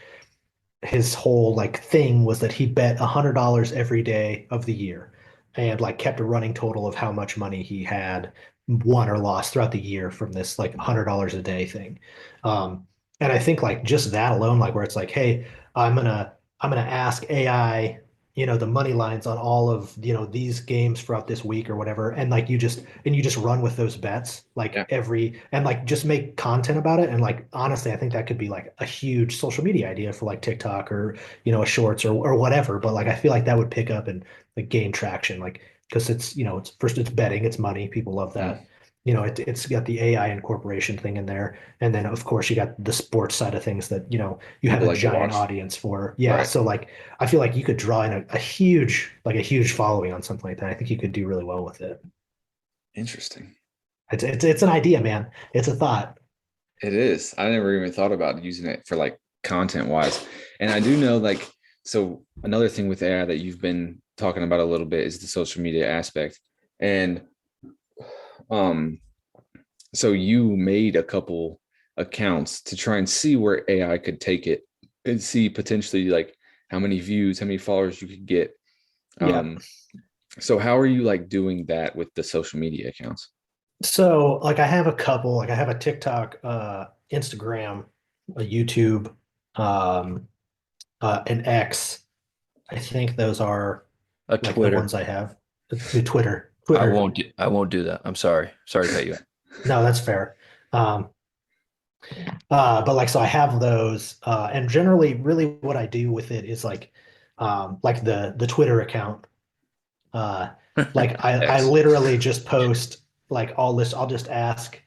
his whole like thing was that he bet $100 every day of the year and like kept a running total of how much money he had won or lost throughout the year from this like $100 a day thing. Um, and I think like just that alone, like where it's like, hey, I'm gonna ask AI, the money lines on all of these games throughout this week or whatever, and like you just run with those bets like Yeah. every and like just make content about it. And like honestly, I think that could be like a huge social media idea for like TikTok or a shorts or whatever. But like I feel like that would pick up and like gain traction, like because it's first it's betting, it's money, people love Mm. that. It's got the AI incorporation thing in there, and then of course you got the sports side of things that you have People a like to giant watch. audience for. Yeah, Right. so like I feel like you could draw in a huge following on something like that. I think you could do really well with it. Interesting. It's an idea, man. It's a thought. It is. I never even thought about using it for like content wise. And I do know like so another thing with AI that you've been talking about a little bit is the social media aspect. And um, so you made a couple accounts to try and see where AI could take it and see potentially like how many views, how many followers you could get. Yeah. So how are you like doing that with the social media accounts? So like I have a couple, like I have a TikTok, Instagram, a YouTube, um, an X. I think those are A like the Twitter. ones I have. The Twitter. Twitter. I won't do that. I'm sorry. Sorry to cut you off. No, that's fair. Um, but like so I have those, and generally really what I do with it is like the Twitter account. Uh, like I X. literally just post like I'll just ask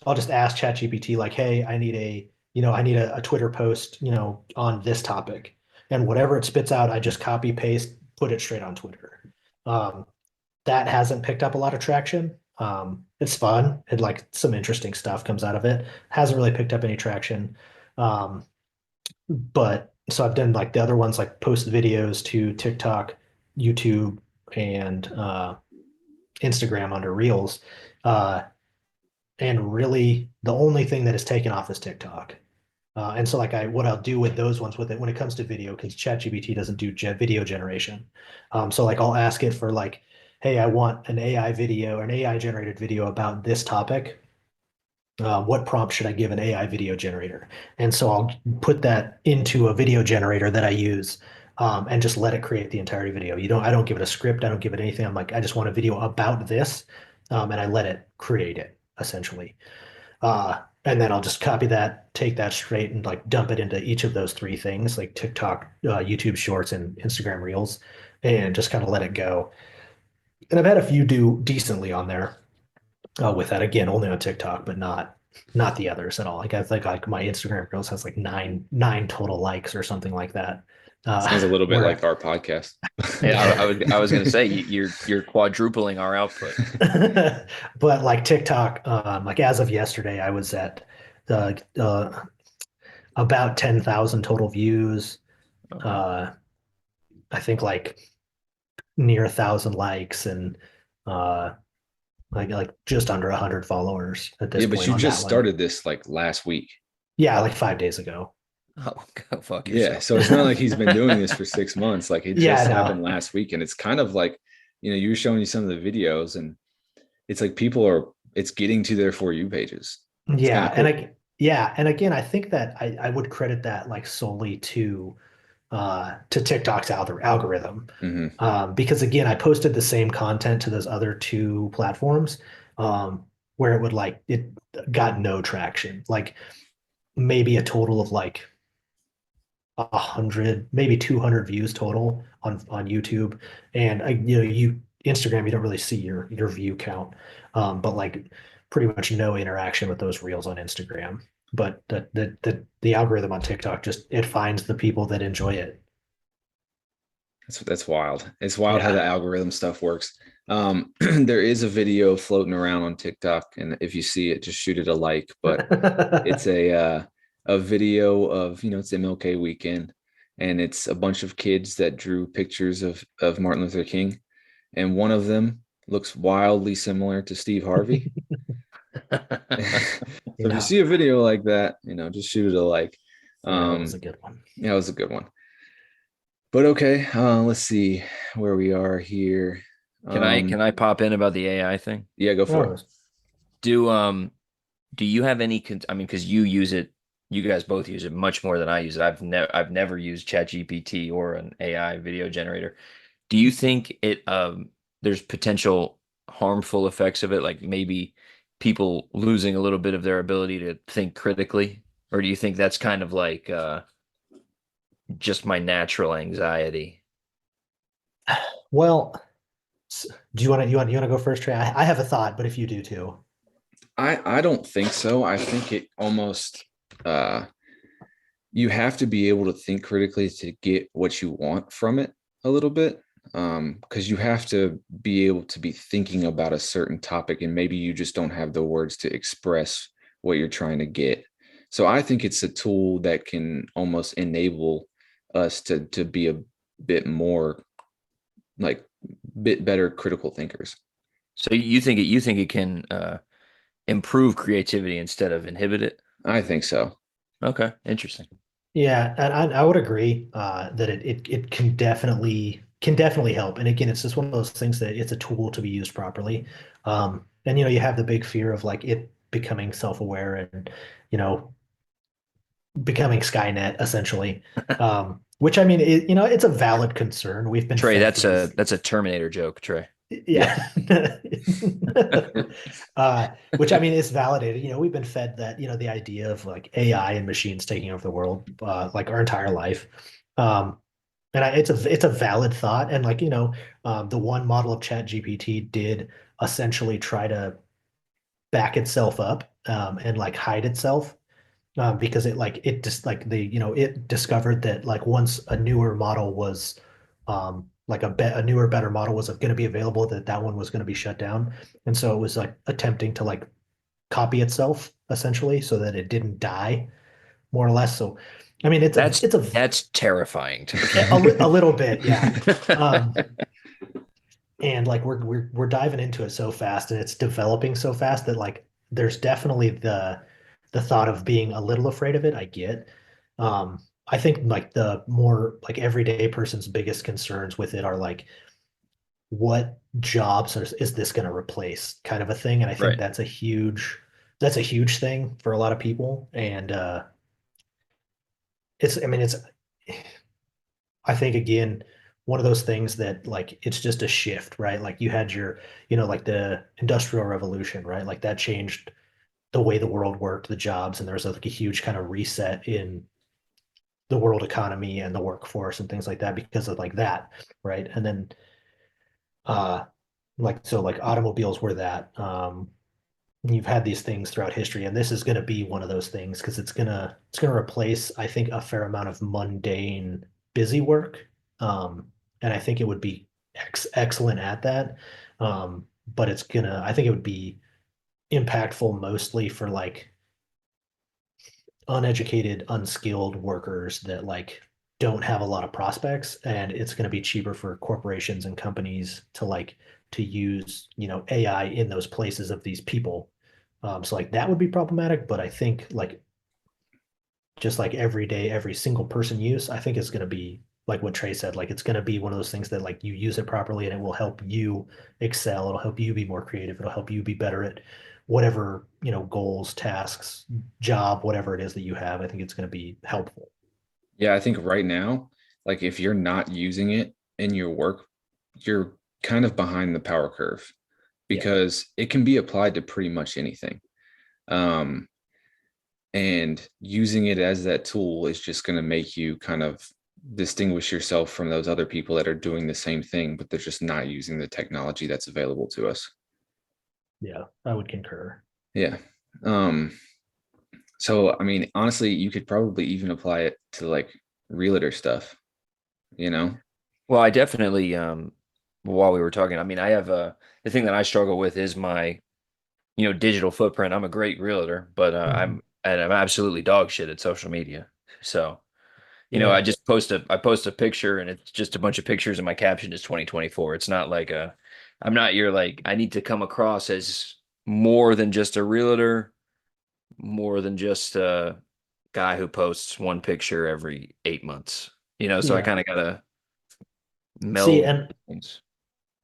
ChatGPT like, hey, I need a Twitter post, on this topic. And whatever it spits out, I just copy paste, put it straight on Twitter. Um, that hasn't picked up a lot of traction. It's fun. It like some interesting stuff comes out of it. Hasn't really picked up any traction. Um, but so I've done like the other ones like post videos to TikTok, YouTube, and Instagram under Reels. Uh, and really the only thing that has taken off is TikTok. And so like what I'll do with those ones with it when it comes to video, because ChatGPT doesn't do video generation. So like I'll ask it for like, hey, I want an AI video or an AI generated video about this topic. What prompt should I give an AI video generator? And so I'll put that into a video generator that I use, and just let it create the entire video. I don't give it a script. I don't give it anything. I'm like, I just want a video about this. And I let it create it essentially. And then I'll just copy that, take that straight and like dump it into each of those three things, like TikTok, YouTube Shorts, and Instagram Reels, and just kind of let it go. And I've had a few do decently on there, with that. Again, only on TikTok, but not the others at all. Like I think like my Instagram Reels has like nine total likes or something like that. Sounds a little bit like Where our podcast. Yeah, yeah. I was gonna say you're quadrupling our output. But like TikTok, like as of yesterday, I was at the about 10,000 total views. Oh, wow. Uh, I think like near 1,000 likes and uh, like just under 100 followers at this Yeah, but point you on just that one. started this like last week. Yeah, like 5 days ago. Oh, go fuck Yeah, yourself. so it's not like he's been doing this for 6 months. Like it Yeah, just happened no. last week, and it's kind of like, you were showing you some of the videos, and it's like it's getting to their For You pages. It's kind Yeah, of cool. yeah, and again, I think that I would credit that like solely to TikTok's algorithm. Hmm. Because again, I posted the same content to those other two platforms, where it got no traction, like maybe a total of like 100, maybe 200 views total on YouTube, and Instagram, you don't really see your view count, but like pretty much no interaction with those reels on Instagram. But the algorithm on TikTok just it finds the people that enjoy it. That's wild. It's wild how the Yeah. algorithm stuff works. There is a video floating around on TikTok, and if you see it, just shoot it a like. But it's a video of it's MLK weekend, and it's a bunch of kids that drew pictures of Martin Luther King, and one of them looks wildly similar to Steve Harvey. So if you Yeah. see a video like that, just shoot it a like. Yeah, that was Um, a good one. yeah, it was a good one. But okay, let's see where we are here. Can I pop in about the AI thing? Yeah, go for it. Oh, Do do you have any I mean, because you use it, you guys both use it much more than I use it. I've never used ChatGPT or an AI video generator. Do you think it there's potential harmful effects of it, like maybe people losing a little bit of their ability to think critically? Or do you think that's kind of like just my natural anxiety? well, do you want to go first, Trey? I have a thought, but if you do too. I don't think so. I think it almost uh you have to be able to think critically to get what you want from it a little bit. Because you have to be able to be thinking about a certain topic, and maybe you just don't have the words to express what you're trying to get. So I think it's a tool that can almost enable us to be a bit more like bit better critical thinkers. So you think it can improve creativity instead of inhibit it? I think so. Okay, interesting. Yeah, and I would agree that it can definitely help. And again, it's just one of those things that it's a tool to be used properly. And you have the big fear of like it becoming self-aware and you know becoming Skynet essentially. Which I mean, it's a valid concern. We've been Trey, fed these. that's a Terminator joke, Trey. Yeah. Yeah. Which I mean is validated. We've been fed that, the idea of like AI and machines taking over the world, like our entire life. And it's a valid thought. And like, the one model of Chat GPT did essentially try to back itself up, and like hide itself, because it just like it discovered that like once a newer model was like a newer better model was going to be available, that one was going to be shut down, and so it was like attempting to like copy itself essentially so that it didn't die, more or less. So I mean That's terrifying to a little bit, yeah. me. um and like we're diving into it so fast and it's developing so fast that like there's definitely the thought of being a little afraid of it. I get. I think like the more like everyday person's biggest concerns with it are like what jobs is this going to replace, kind of a thing. And I think Right. that's a huge thing for a lot of people. And it's I mean it's I think again, one of those things that like it's just a shift, right? Like you had your, like the Industrial Revolution, right? Like that changed the way the world worked, the jobs, and there was like a huge kind of reset in the world economy and the workforce and things like that because of like that, right? And then uh like so like automobiles were that. You've had these things throughout history, and this is going to be one of those things because it's gonna replace, I think, a fair amount of mundane busy work. And I think it would be excellent at that. But I think it would be impactful mostly for like uneducated, unskilled workers that like don't have a lot of prospects, and it's going to be cheaper for corporations and companies to use, AI in those places of these people. So like that would be problematic, but I think like just like every day, every single person use, I think it's going to be like what Trey said, like it's going to be one of those things that like you use it properly and it will help you excel. It'll help you be more creative. It'll help you be better at whatever, goals, tasks, job, whatever it is that you have. I think it's going to be helpful. Yeah, I think right now, like if you're not using it in your work, you're kind of behind the power curve Yeah. because it can be applied to pretty much anything. Um, and using it as that tool is just going to make you kind of distinguish yourself from those other people that are doing the same thing, but they're just not using the technology that's available to us. Yeah, I would concur. Yeah. Um, so I mean, honestly, you could probably even apply it to like realtor stuff, you know? Well, I definitely while we were talking, I mean, I have the thing that I struggle with is my, digital footprint. I'm a great realtor, but Mhm. I'm absolutely dog shit at social media. So, I Yeah. just I post a picture and it's just a bunch of pictures and my caption is 2024. It's not like I'm not your like I need to come across as more than just a realtor, more than just a guy who posts one picture every 8 months. So I Yeah. kind of gotta See, meld and things.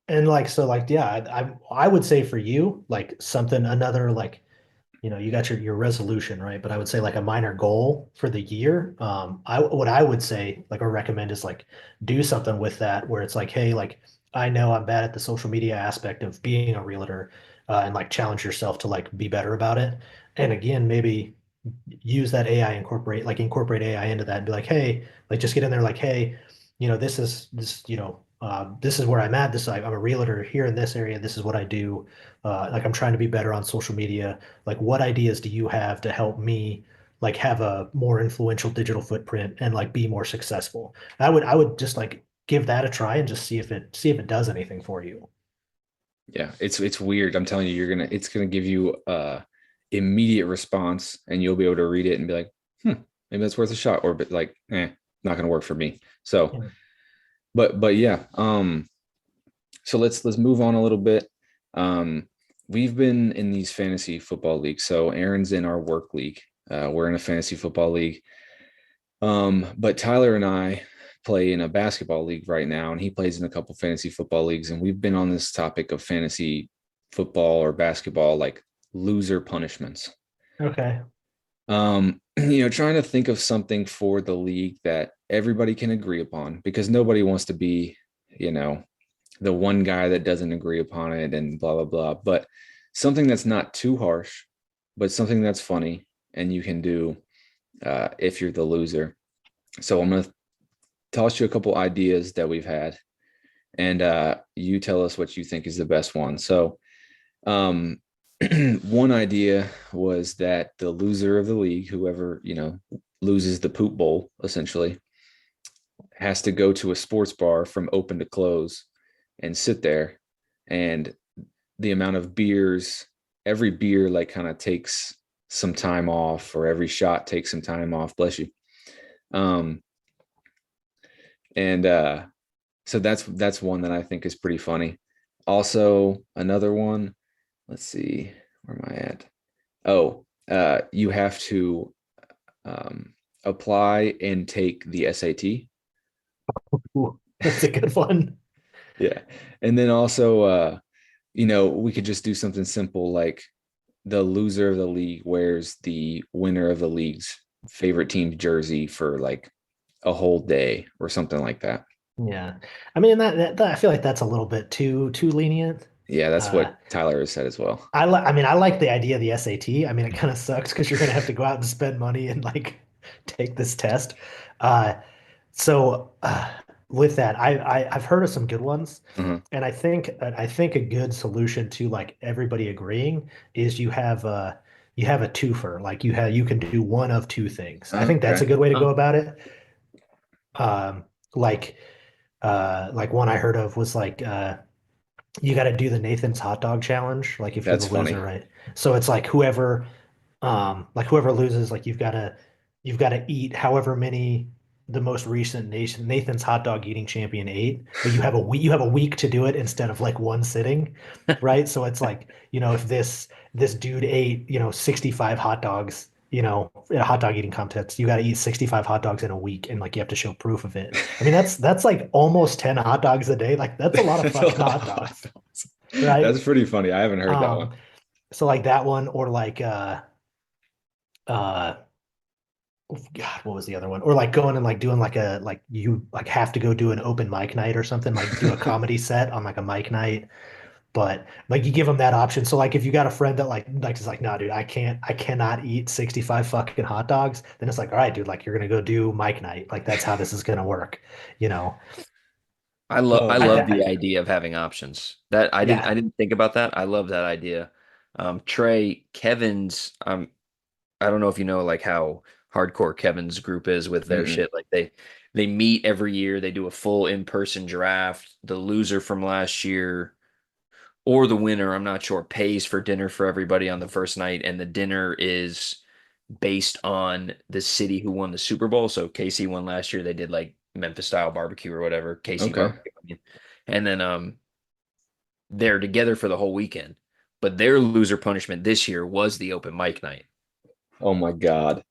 and like so like yeah, I would say for you like something another like you got your resolution, right? But I would say like a minor goal for the year. What I would say like or recommend is like do something with that where it's like, hey, like I know I'm bad at the social media aspect of being a realtor, and like challenge yourself to like be better about it. And again, maybe use that AI incorporate AI into that and be like, hey, like just get in there like, hey, this is where I'm at. I'm a realtor here in this area. This is what I do. Like I'm trying to be better on social media. Like what ideas do you have to help me like have a more influential digital footprint and like be more successful? I would just like give that a try and just see if it does anything for you. Yeah, it's weird. I'm telling you, it's gonna give you immediate response and you'll be able to read it and be like, maybe that's worth a shot, or but like, not going to work for me. So, Yeah. but yeah. So let's move on a little bit. We've been in these fantasy football leagues. So Aaron's in our work league. We're in a fantasy football league. But Tyler and I play in a basketball league right now, and he plays in a couple fantasy football leagues. And we've been on this topic of fantasy football or basketball, like loser punishments. Okay. Trying to think of something for the league that everybody can agree upon, because nobody wants to be, the one guy that doesn't agree upon it and blah, blah, blah. But something that's not too harsh, but something that's funny and you can do if you're the loser. So I'm going to toss you a couple ideas that we've had, and you tell us what you think is the best one. So one idea was that the loser of the league, whoever, loses the poop bowl, essentially, has to go to a sports bar from open to close and sit there. And the amount of beers, every beer like kind of takes some time off, or every shot takes some time off. Bless you. And so that's one that I think is pretty funny. Also, another one, let's see, where am I at? Oh, you have to apply and take the SAT. Ooh, that's a good one. Yeah. And then also, we could just do something simple like the loser of the league wears the winner of the league's favorite team jersey for like a whole day or something like that. Yeah. I mean, that I feel like that's a little bit too lenient. Yeah, that's Uh, what Tyler has said as well. I mean, I like the idea of the SAT. I mean, it kind of sucks because you're gonna have to go out and spend money and like take this test. Uh, so with that, I've heard of some good ones, Uh-huh. and I think a good solution to like everybody agreeing is you have a twofer. Like you can do one of two things. I think that's a Okay. good way to Oh, go about it. Um, like like one I heard of was like you got to do the Nathan's hot dog challenge, like if you're That's the loser, funny. right? So it's like whoever loses, like you've got to eat however many the most recent Nathan's hot dog eating champion ate, but you have a week to do it instead of like one sitting, right? So it's like, if this dude ate, 65 hot dogs, in a hot dog eating contest, you got to eat 65 hot dogs in a week, and like you have to show proof of it. I mean, that's like almost 10 hot dogs a day. Like that's a lot of That's a fucking lot of hot hot dogs, dogs. right? That's pretty funny. I haven't heard that one. Um, so like that one, or like uh God, what was the other one? Or like going and like doing like you like have to go do an open mic night or something, like do a comedy set on like a mic night. But like you give them that option. So like if you got a friend that like is like, no, dude, I cannot eat 65 fucking hot dogs, then it's like, all right, dude, like you're gonna go do mic night. Like that's how this is gonna work, you know. I Oh, love I the idea of having options. That I Yeah. didn't think about that. I love that idea. Trey, Kevin's I don't know if you know like how hardcore Kevin's group is with their mm-mm. shit. Like they meet every year, they do a full in-person draft. The loser from last year or the winner, I'm not sure, pays for dinner for everybody on the first night, and the dinner is based on the city who won the Super Bowl. So KC won last year. They did like Memphis style barbecue or whatever, KC Okay. barbecue. I mean. And then they're together for the whole weekend. But their loser punishment this year was the open mic night. Oh my God.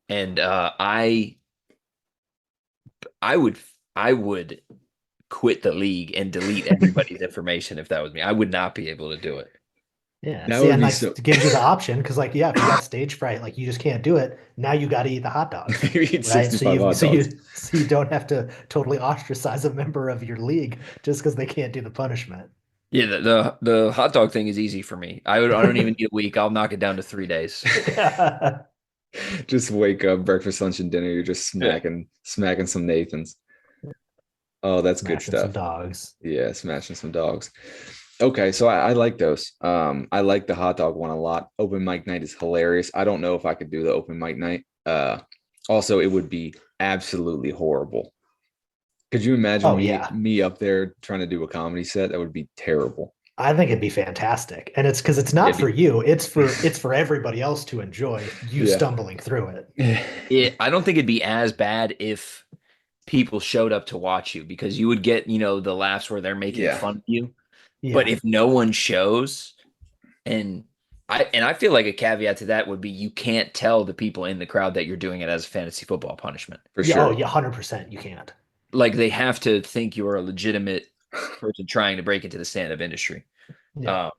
And I would I would quit the league and delete everybody's information if that was me. I would not be able to do it. Yeah. That See, would and be like so. it gives you the option because like, yeah, if you got stage fright, like you just can't do it. Now you got to eat the hot dogs, You eat right? So 65 you hot so dogs. you so you don't have to totally ostracize a member of your league just because they can't do the punishment. Yeah, the hot dog thing is easy for me. I don't even need a week. I'll knock it down to 3 days. Yeah. Just wake up, breakfast, lunch, and dinner. You're just Yeah. smacking some Nathans. Oh, that's good Smashing some stuff. dogs. Yeah, smashing some dogs. Okay, so I like those. I like the hot dog one a lot. Open mic night is hilarious. I don't know if I could do the open mic night. Also, it would be absolutely horrible. Could you imagine Oh me yeah. me up there trying to do a comedy set? That would be terrible. I think it'd be fantastic. And it's because it's Yeah, not for you. It's for everybody else to enjoy you Yeah. stumbling through it. I don't think it'd be as bad if people showed up to watch you because you would get, the laughs where they're making Yeah, fun of you. But Yeah. if no one shows, and I feel like a caveat to that would be you can't tell the people in the crowd that you're doing it as a fantasy football punishment. for Yeah. Oh, sure. yeah. 100%. You can't. Like they have to think you're a legitimate person trying to break into the stand-up industry. Yeah. Uh,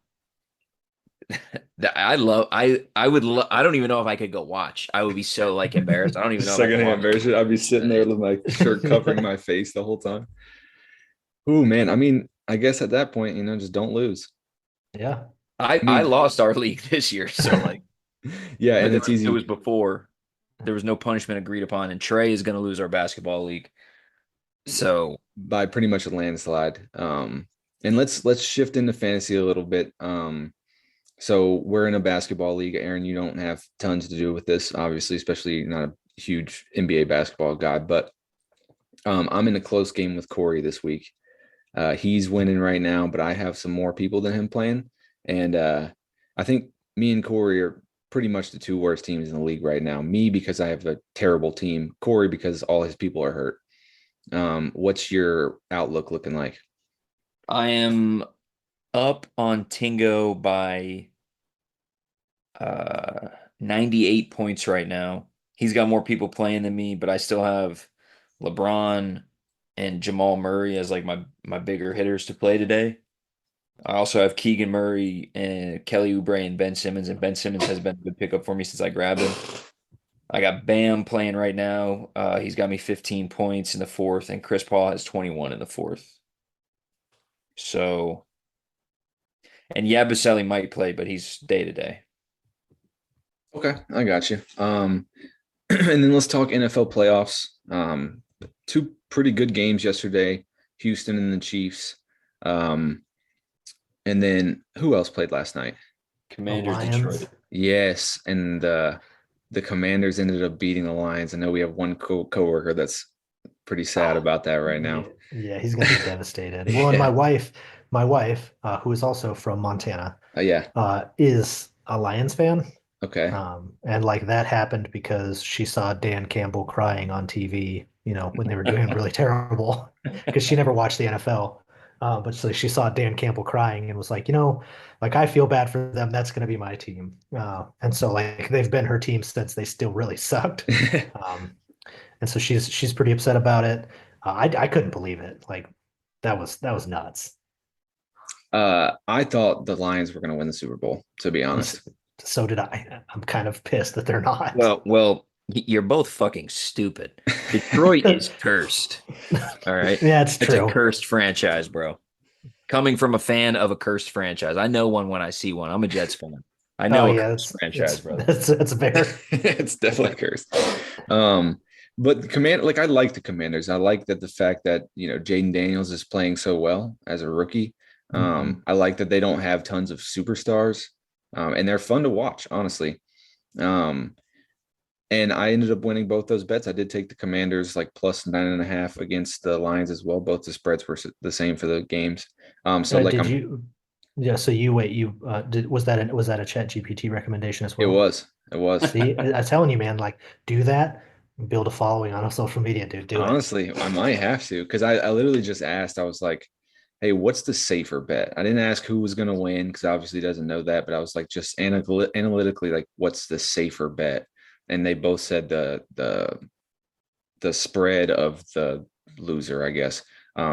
that I love. I would. I don't even know if I could go watch. I would be so like embarrassed. I don't even know if I could Secondhand watch. embarrassment. I'd be sitting there with my shirt covering Yeah. my face the whole time. Ooh, man. I mean, I guess at that point, just don't lose. Yeah. I I mean, lost our league this year, so like, yeah, but and it's it easy was before there was no punishment agreed upon, and Trey is going to lose our basketball league. So by pretty much a landslide. And let's shift into fantasy a little bit. So we're in a basketball league. Aaron, you don't have tons to do with this, obviously, especially not a huge NBA basketball guy, but I'm in a close game with Corey this week. He's winning right now, but I have some more people than him playing. And I think me and Corey are pretty much the two worst teams in the league right now. Me, because I have a terrible team. Corey, because all his people are hurt. What's your outlook looking like? I am up on Tingo by 98 points right now. He's got more people playing than me, but I still have LeBron and Jamal Murray as like my bigger hitters to play today. I also have Keegan Murray and Kelly Oubre and Ben Simmons, and Ben Simmons has been a good pickup for me since I grabbed him. I got Bam playing right now. He's got me 15 points in the fourth, and Chris Paul has 21 in the fourth. So, and Yabusele might play, but he's day to day. Okay, I got you. And then let's talk NFL playoffs. Two pretty good games yesterday, Houston and the Chiefs. And then who else played last night? The Commanders Lions. Detroit. Yes, and the Commanders ended up beating the Lions. I know we have one coworker that's pretty sad Oh, about that right yeah. now. Yeah. He's going to be devastated. Well, and Yeah. my wife, who is also from Montana, Yeah. is a Lions fan. Okay. And like that happened because she saw Dan Campbell crying on TV, when they were doing really terrible, because she never watched the NFL. But so she saw Dan Campbell crying and was like, like I feel bad for them. That's going to be my team. And so like they've been her team since they still really sucked. Um, and so she's pretty upset about it. I couldn't believe it. Like that was nuts. I thought the Lions were going to win the Super Bowl, to be And honest. so did I. I'm kind of pissed that they're not. Well, you're both fucking stupid. Detroit is cursed. All right. Yeah, it's It's a true. cursed franchise, bro. Coming from a fan of a cursed franchise. I know one when I see one. I'm a Jets fan. I Oh know a yeah, cursed it's franchise, it's brother. that's fair. It's definitely cursed. But the command, like I like the Commanders. I like that the fact that Jaden Daniels is playing so well as a rookie. Mhm. I like that they don't have tons of superstars, and they're fun to watch, honestly. Um, and I ended up winning both those bets. I did take the Commanders like plus 9.5 against the Lions as well. Both the spreads were the same for the games. So like Did you? Yeah. So you wait. You did was that a Chat GPT recommendation as well? it was. See, I'm telling you, man. Like, do that. Build a following on social media, dude. Do it. Honestly, I might have to because I literally just asked. I was like, "Hey, what's the safer bet?" I didn't ask who was going to win because obviously doesn't know that. But I was like, just analytically, like, what's the safer bet? And they both said the spread of the loser, I guess.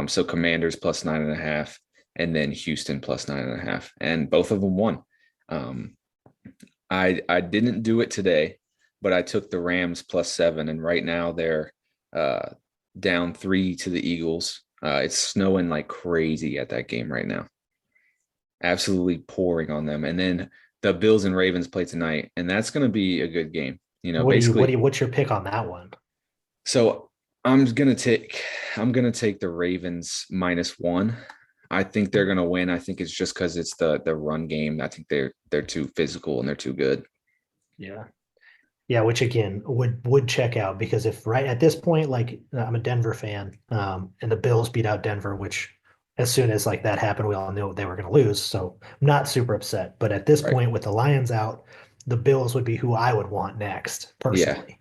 So Commanders plus 9.5, and then Houston plus 9.5, and both of them won. Um, I didn't do it today, but I took the Rams plus 7, and right now they're uh, down 3 to the Eagles. It's snowing like crazy at that game right now, absolutely pouring on them. And then the Bills and Ravens play tonight, and that's going to be a good game. Basically. What's your pick on that one? So I'm gonna take the Ravens -1. I think they're gonna win. I think it's just because it's the run game. I think they're too physical and they're too good. Yeah. Yeah, which again would check out because if right at this point, like I'm a Denver fan, and the Bills beat out Denver, which as soon as like that happened, we all knew they were going to lose. So I'm not super upset. But at this Right. point, with the Lions out, the Bills would be who I would want next Yeah. personally.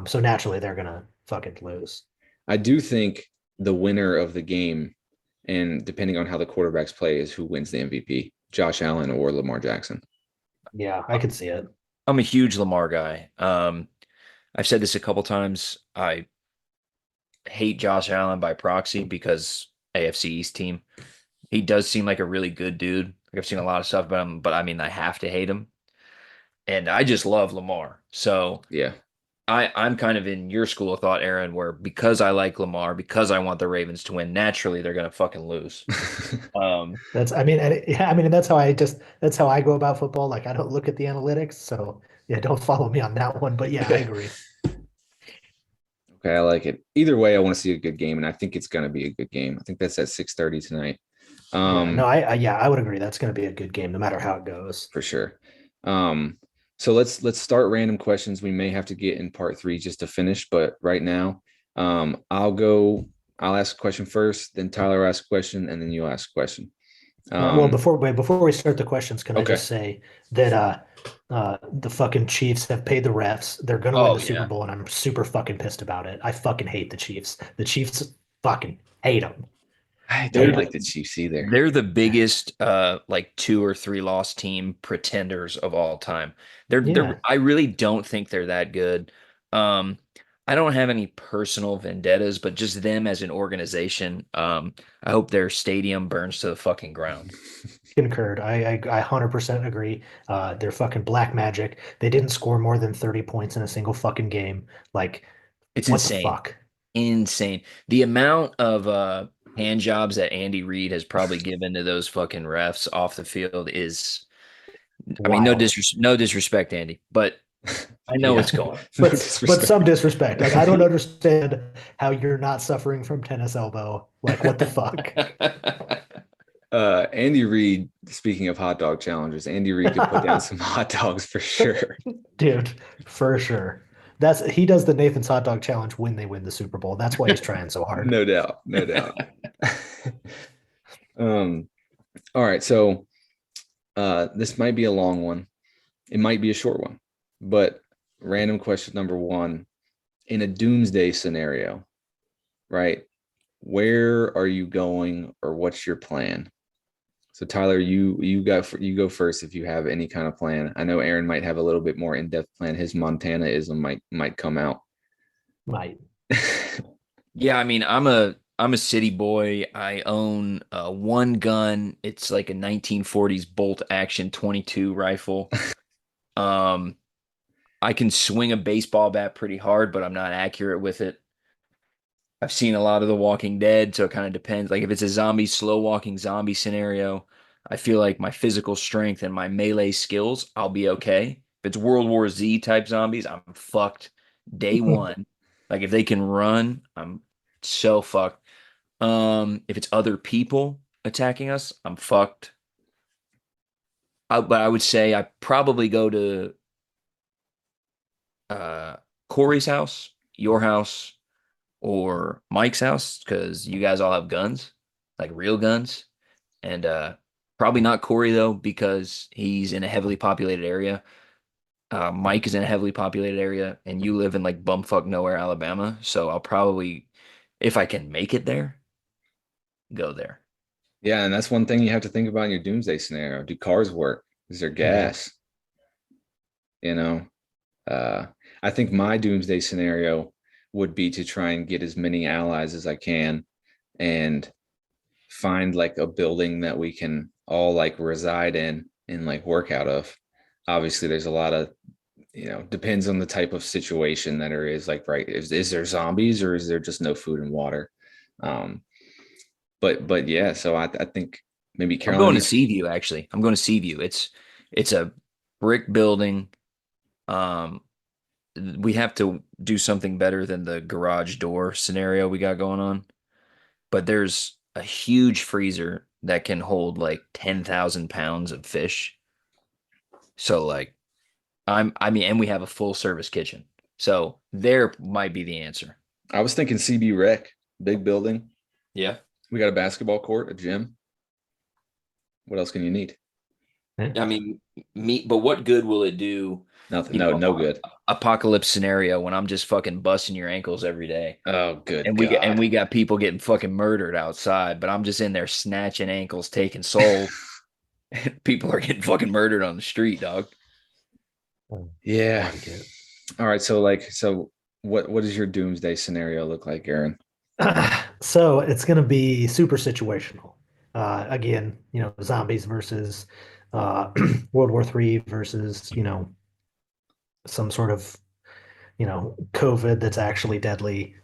So naturally, they're gonna fucking lose. I do think the winner of the game, and depending on how the quarterbacks play, is who wins the MVP, Josh Allen or Lamar Jackson. Yeah, I could see it. I'm a huge Lamar guy. I've said this a couple times. I hate Josh Allen by proxy because AFC East team. He does seem like a really good dude. Like I've seen a lot of stuff about him, but I mean, I have to hate him. And I just love Lamar. So Yeah. I'm kind of in your school of thought, Aaron, where because I like Lamar, because I want the Ravens to win, naturally they're gonna fucking lose. Um, That's, I mean, yeah, I mean, and that's how I go about football. Like, I don't look at the analytics, so yeah, don't follow me on that one. But yeah, I agree. Okay, I like it. Either way, I want to see a good game, and I think it's going to be a good game. I think that's at 6:30 tonight. Yeah, no, Um, yeah, I would agree. That's going to be a good game, no matter how it goes. for sure. So let's start random questions. We may have to get in part three just to finish, but right now, I'll go. I'll ask a question first, then Tyler asks a question, and then you'll ask a question. Well, Um, before we start the questions, can I okay. just say that the fucking Chiefs have paid the refs. They're going to win oh the Super yeah. Bowl, and I'm super fucking pissed about it. I fucking hate the Chiefs. The Chiefs fucking hate them. I They're don't And like the the Chiefs either. they're the biggest like 2 or 3 loss team pretenders of all time. yeah, I really don't think they're that good. Um I don't have any personal vendettas, but just them as an organization. I hope their stadium burns to the fucking ground. concurred. I 100% agree. They're fucking black magic. They didn't score more than 30 points in a single fucking game. Like, It's what the insane. fuck? Insane. The amount of hand jobs that Andy Reid has probably given to those fucking refs off the field is, I mean, Wild. no disrespect, Andy, but I know Yeah, it's going. no But some disrespect. disrespect. Like, I don't understand how you're not suffering from tennis elbow. Like, what the fuck? Andy Reid, speaking of hot dog challenges, Andy Reid could put down some hot dogs for sure. Dude, for sure. He does the Nathan's hot dog challenge when they win the Super Bowl. That's why he's trying so hard. No doubt, no doubt. um, all right, so this might be a long one. It might be a short one, but random question number one. In a doomsday scenario, right? Where are you going or what's your plan? So Tyler, you go first if you have any kind of plan. I know Aaron might have a little bit more in-depth plan. His Montanaism might come out. Might. Yeah, I mean, I'm a city boy. I own one gun. It's like a 1940s bolt action 22 rifle. Um, I can swing a baseball bat pretty hard, but I'm not accurate with it. I've seen a lot of The Walking Dead, so it kind of depends. Like if it's a slow walking zombie scenario, I feel like my physical strength and my melee skills, I'll be okay. If it's World War Z type zombies, I'm fucked day one. Like if they can run, I'm so fucked. If it's other people attacking us, I'm fucked. But I would say I probably go to uh Corey's house, your house, or Mike's house because you guys all have guns, like real guns. And probably not Corey though, because he's in a heavily populated area. Mike is in a heavily populated area, and you live in like bumfuck nowhere, Alabama. So I'll probably, if I can make it there, go there. Yeah, and that's one thing you have to think about in your doomsday scenario. Do cars work? Is there Yeah. gas? You know, uh, I think my doomsday scenario would be to try and get as many allies as I can and find like a building that we can all like reside in and like work out of. Obviously, there's a lot of, depends on the type of situation that there is. Like, right, is there zombies or is there just no food and water? Um, but yeah, so I think maybe I'm going to Carolina. Seaview actually. I'm going to Seaview. It's a brick building. Um, we have to do something better than the garage door scenario we got going on. But there's a huge freezer that can hold like 10,000 pounds of fish. So like I mean, and we have a full service kitchen. So there might be the answer. I was thinking CB Rec, big building. Yeah. We got a basketball court, a gym. What else can you need? I mean, but what good will it do Nothing. You No, know, no good. apocalypse scenario when I'm just fucking busting your ankles every day. Oh, good And God. we got people getting fucking murdered outside, but I'm just in there snatching ankles, taking souls. People are getting fucking murdered on the street, dog. Yeah. Like it. All right. So what does your doomsday scenario look like, Aaron? So it's going to be super situational. Again, zombies versus World War III versus, some sort of, COVID that's actually deadly,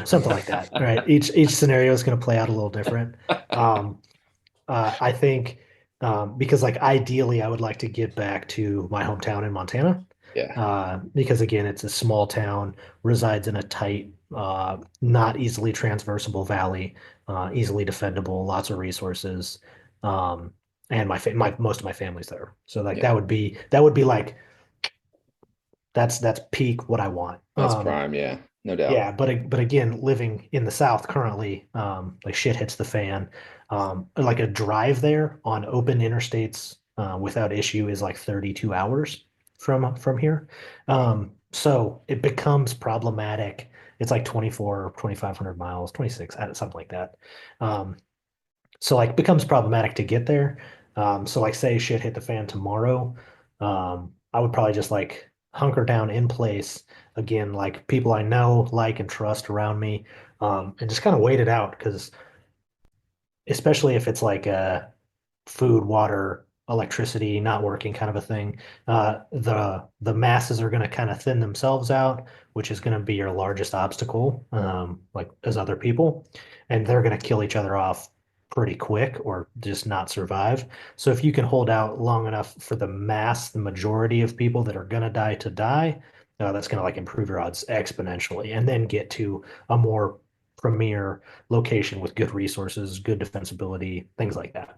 something like that, right? Each scenario is going to play out a little different. Um, I think because like ideally I would like to get back to my hometown in Montana Yeah. because again it's a small town, resides in a tight, not easily transversible valley, easily defendable, lots of resources, and my most of my family's there. So like Yeah. that would be like that's peak what I want. That's prime. Yeah. No doubt. Yeah, but again, living in the South currently, like shit hits the fan. Like a drive there on open interstates without issue is like 32 hours from here. So it becomes problematic. It's like 24, 2,500 miles, 26, something like that. Um, so like becomes problematic to get there. So like say shit hit the fan tomorrow, I would probably just like hunker down in place again, like people I know, like and trust around me, and just kind of wait it out because especially if it's like food, water, electricity not working kind of a thing, the masses are going to kind of thin themselves out, which is going to be your largest obstacle, like as other people, and they're going to kill each other off pretty quick or just not survive. So if you can hold out long enough for the majority of people that are going to die, that's going to like improve your odds exponentially, and then get to a more premier location with good resources, good defensibility, things like that.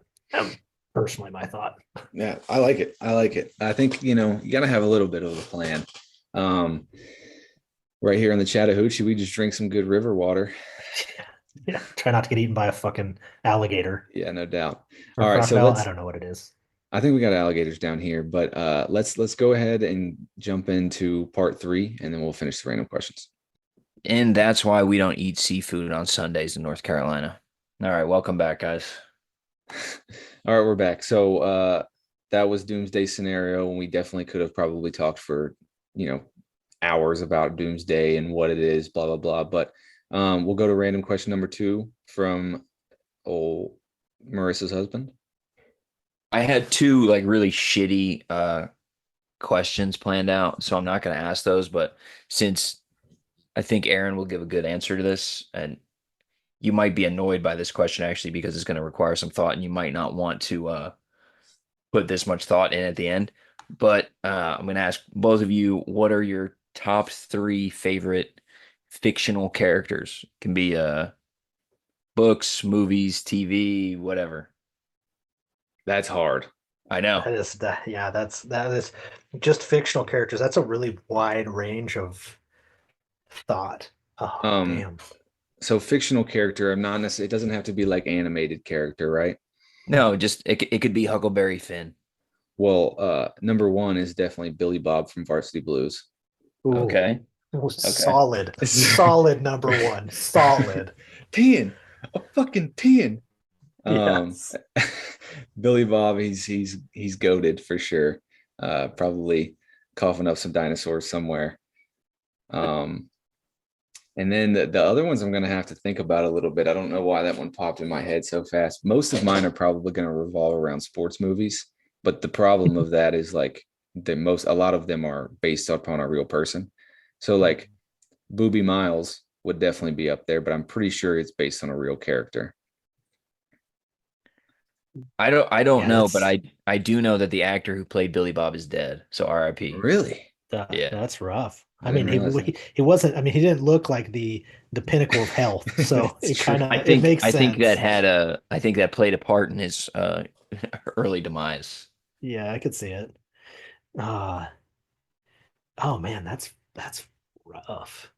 Personally, my thought. Yeah. I like it. I like it. I think, you got to have a little bit of a plan. Um, right here in the Chattahoochee, we just drink some good river water. Yeah, try not to get eaten by a fucking alligator Yeah, no doubt. or All right. So crocodile. I don't know what it is. I think we got alligators down here, but let's go ahead and jump into part 3 and then we'll finish the random questions. And that's why we don't eat seafood on Sundays in North Carolina. All right, welcome back, guys. All right, we're back. So that was doomsday scenario, and we definitely could have probably talked for, hours about doomsday and what it is, blah blah blah. But we'll go to random question number 2 from Marissa's husband. I had two like really shitty questions planned out, so I'm not going to ask those. But since I think Aaron will give a good answer to this, and you might be annoyed by this question actually because it's going to require some thought, and you might not want to put this much thought in at the end. But I'm going to ask both of you, what are your top 3 favorite fictional characters? Can be books, movies, TV, whatever. That's hard. I know. That is just fictional characters. That's a really wide range of thought. Oh, Um, damn. so fictional character, I'm not necessarily, it doesn't have to be like animated character, right? No, just it could be Huckleberry Finn. Well, number 1 is definitely Billy Bob from Varsity Blues. Ooh, Okay. Okay. solid number one, solid. 10, a fucking 10. Yes. Billy Bob, he's goated for sure. Probably coughing up some dinosaurs somewhere. And then the other ones I'm gonna have to think about a little bit. I don't know why that one popped in my head so fast. Most of mine are probably gonna revolve around sports movies, but the problem of that is like a lot of them are based upon a real person. So like Booby Miles would definitely be up there, but I'm pretty sure it's based on a real character. I don't Yeah, know, but I do know that the actor who played Billy Bob is dead. So RIP. Really? Yeah. that's rough. I I didn't mean, realize that. he wasn't. I mean, he didn't look like the pinnacle of health, so It's true. it makes I think sense. that played a part in his early demise. Yeah, I could see it. Uh, oh man, that's rough.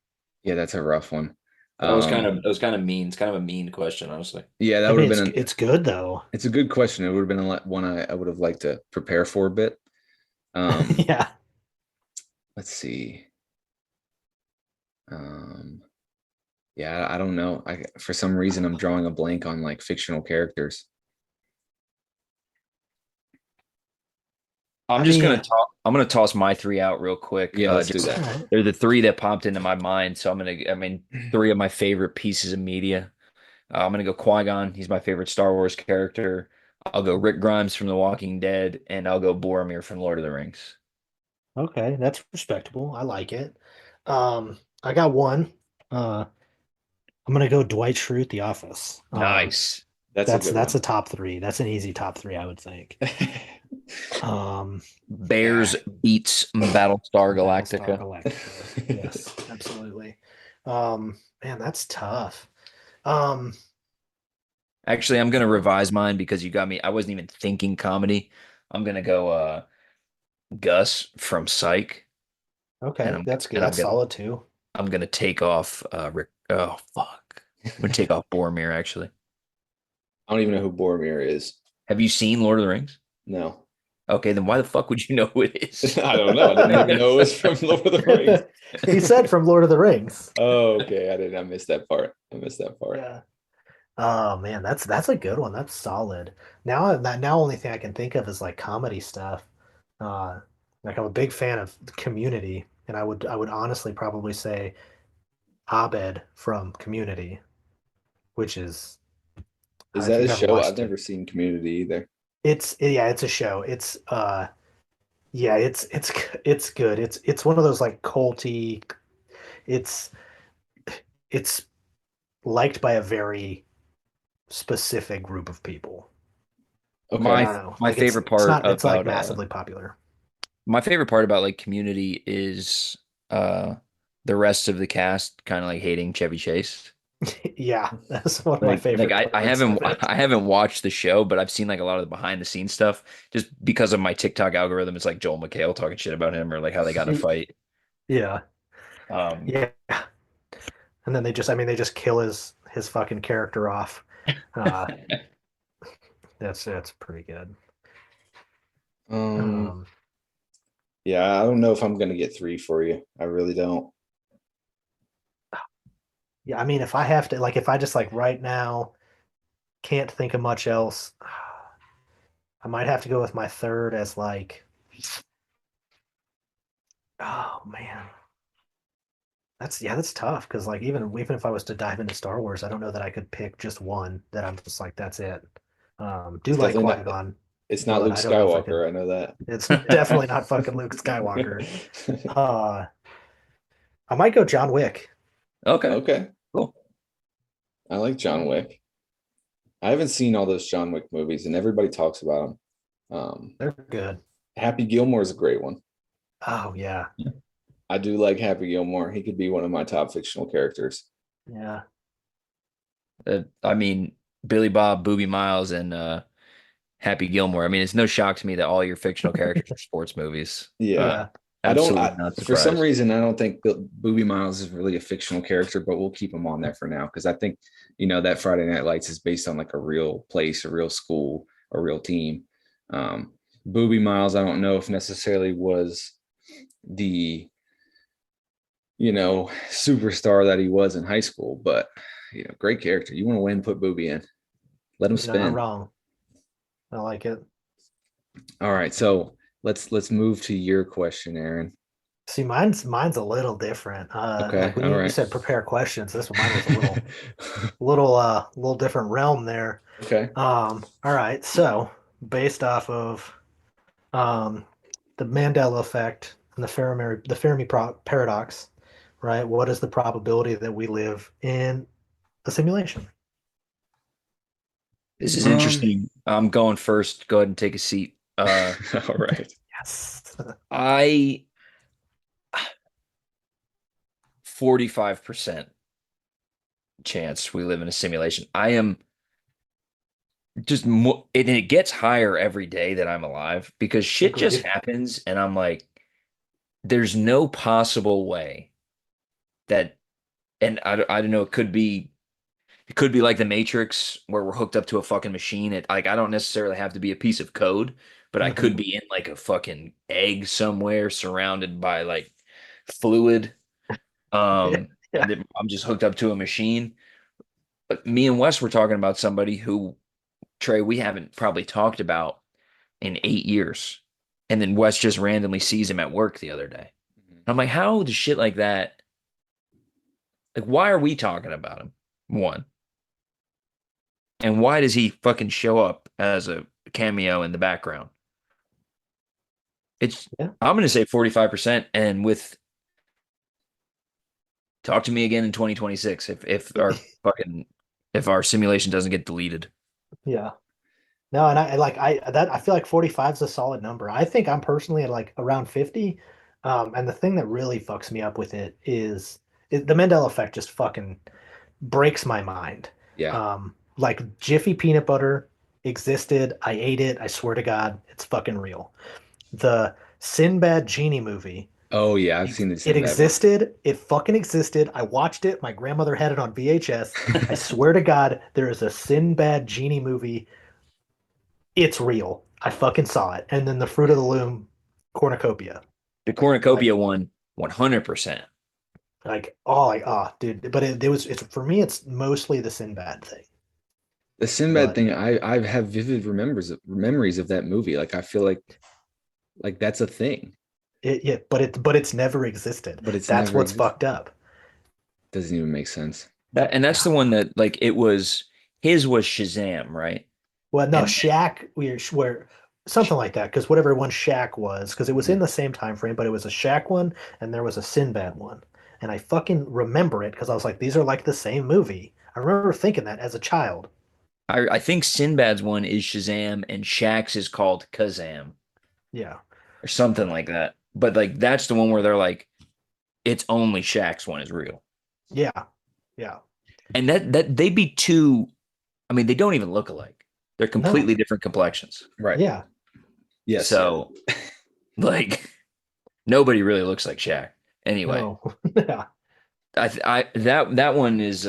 Yeah, that's a rough one. That was kind of mean. It's kind of a mean question, honestly. Yeah, that I would mean, have been it's good though. it's a good question. It would have been one I would have liked to prepare for a bit. Um, Yeah. let's see. Yeah, I don't know. For some reason I'm drawing a blank on like fictional characters. I'm I just gonna mean, talk. I'm gonna toss my three out real quick. Yeah, let's do Just all that. right. they're the three that popped into my mind. So I'm gonna. I mean, three of my favorite pieces of media. I'm gonna go Qui-Gon. He's my favorite Star Wars character. I'll go Rick Grimes from The Walking Dead, and I'll go Boromir from Lord of the Rings. Okay, that's respectable. I like it. I got one. I'm gonna go Dwight Schrute, The Office. Nice. That's a good That's one. a top three. That's an easy top three, I would think. Um, Bears Yeah. beats Battlestar Battlestar Galactica. Galactica. Yes, absolutely. Man, that's tough. Um, Actually, I'm gonna revise mine because you got me. I wasn't even thinking comedy. I'm gonna go Gus from Psych, and okay, that's good. I'm That's gonna solid too. take off Rick. Oh fuck! I'm gonna take off Boromir. Actually, I don't even know who Boromir is. have you seen Lord of the Rings? No. Okay, then why the fuck would you know who it is? I don't know. I didn't even know it was from Lord of the Rings. He said from Lord of the Rings. Oh, okay. I missed that part. I missed that part. Yeah. Oh man, that's a good one. That's solid. Now only thing I can think of is like comedy stuff. Uh, like I'm a big fan of Community, and I would honestly probably say Abed from Community, which is Is if that a you've ever show? I've watched it, never seen Community either. it's a show. Yeah, it's good. It's one of those like culty. It's it's liked by a very specific group of people. I Okay. My don't know. my Like it's favorite it's part not it's like about massively popular. like Community is uh the rest of the cast kind of like hating Chevy Chase. Yeah, that's one of my Like favorite I parts haven't of it. I haven't watched the show, but I've seen like a lot of the behind the scenes stuff just because of my TikTok algorithm. It's like Joel McHale talking shit about him or like how they got in a fight. Yeah, Um, yeah. And then they just kill his fucking character off. Uh, that's pretty good. Um, Um, yeah, I don't know if I'm gonna get three for you. I really don't. yeah, I mean, if I have to, like, if I just like right now can't think of much else, I might have to go with my third as like, oh man, that's tough because like even if I was to dive into Star Wars, I don't know that I could pick just one that I'm just like that's it. Do It's like definitely not Qui-Gon, it's not but Luke I don't know if I could. Skywalker, I know that. It's definitely not fucking Luke Skywalker. Uh, I might go John Wick. okay, Okay. cool. I like John Wick. I haven't seen all those John Wick movies and everybody talks about them. They're good. Happy Gilmore is a great one. Oh yeah, I do like Happy Gilmore. He could be one of my top fictional characters. yeah, I mean, Billy Bob, Booby Miles, and Happy Gilmore. I mean, it's no shock to me that all your fictional characters are sports movies. Yeah. yeah. Absolutely not For some surprised. reason, I don't think Booby Miles is really a fictional character, but we'll keep him on there for now because I think, that Friday Night Lights is based on like a real place, a real school, a real team. Um, Booby Miles, I don't know if necessarily was the, superstar that he was in high school, but, great character. You want to win, put Booby in, let him You're not spin. wrong. I like it. All right. So let's move to your question, Aaron. See, mine's a little different. Okay. Like when All you right. said prepare questions, this one mine was a little different realm there. Okay. All right. So based off of um the Mandela effect and the Fermi paradox, right? What is the probability that we live in a simulation? This is Um, interesting. I'm going first. Go ahead and take a seat. all right. Yes. I 45% chance we live in a simulation. I am just more, and it gets higher every day that I'm alive because shit just Agreed. happens, and I'm like, there's no possible way that, and I don't know, it could be like the Matrix where we're hooked up to a fucking machine. Like I don't necessarily have to be a piece of code, but I could Mhm. be in like a fucking egg somewhere surrounded by like fluid. Yeah. And I'm just hooked up to a machine. But me and Wes were talking about somebody who, Trey, we haven't probably talked about in 8 years. And then Wes just randomly sees him at work the other day. I'm like, how does shit like that? Like, why are we talking about him? One. And why does he fucking show up as a cameo in the background? It's, Yeah. I'm going to say 45%. And with, talk to me again in 2026 if our simulation doesn't get deleted. Yeah. No, and I feel like 45 is a solid number. I think I'm personally at like around 50. And the thing that really fucks me up with it is the Mandela effect just fucking breaks my mind. Yeah. Like Jiffy peanut butter existed. I ate it. I swear to God, it's fucking real. The Sinbad genie movie, Oh yeah, I've seen this it in bad one. existed. It fucking existed. I watched it. My grandmother had it on VHS. I swear to God, there is a Sinbad genie movie. It's real. I fucking saw it. And then the Fruit of the Loom cornucopia. The Like cornucopia one, 100%. dude. But it's for me, it's mostly the Sinbad thing. The Sinbad But thing, I have vivid remembers memories of that movie. Like I feel like that's a thing, but it's never existed. but it's That's never what's existed. fucked up. Doesn't even make sense. That's the one that like it was his was Shazam, right? Well, no, And Shaq, where something like that, because whatever one Shaq was, because it was in Mhm. the same time frame, but it was a Shaq one and there was a Sinbad one. And I fucking remember it because I was like, these are like the same movie. I remember thinking that as a child. I think Sinbad's one is Shazam and Shaq's is called Kazam Yeah. or something But like that. But like that's the one where they're like, it's only Shaq's one is real. yeah. Yeah. And that they'd be two, I mean, they don't even look alike. They're No. completely different complexions. Right. Yeah. Yes. So like nobody really looks like Shaq. Anyway, No. Yeah. that one is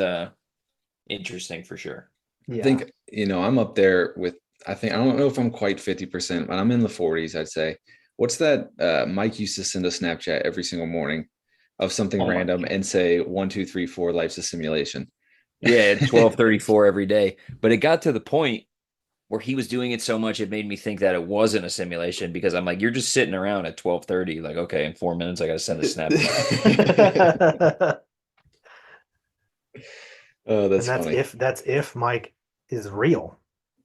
interesting for sure. I Yeah. think, I'm up there with, I don't know if I'm quite 50%, but I'm in the 40s, I'd say. What's that? Mike used to send a Snapchat every single morning of something Oh my random God. and say 1, 2, 3, 4, life's a simulation. Yeah, 12:34 every day. But it got to the point where he was doing it so much it made me think that it wasn't a simulation because I'm like, you're just sitting around at 12:30, like, okay, in 4 minutes I gotta send a Snapchat. Oh, And that's that's funny. if Mike is real.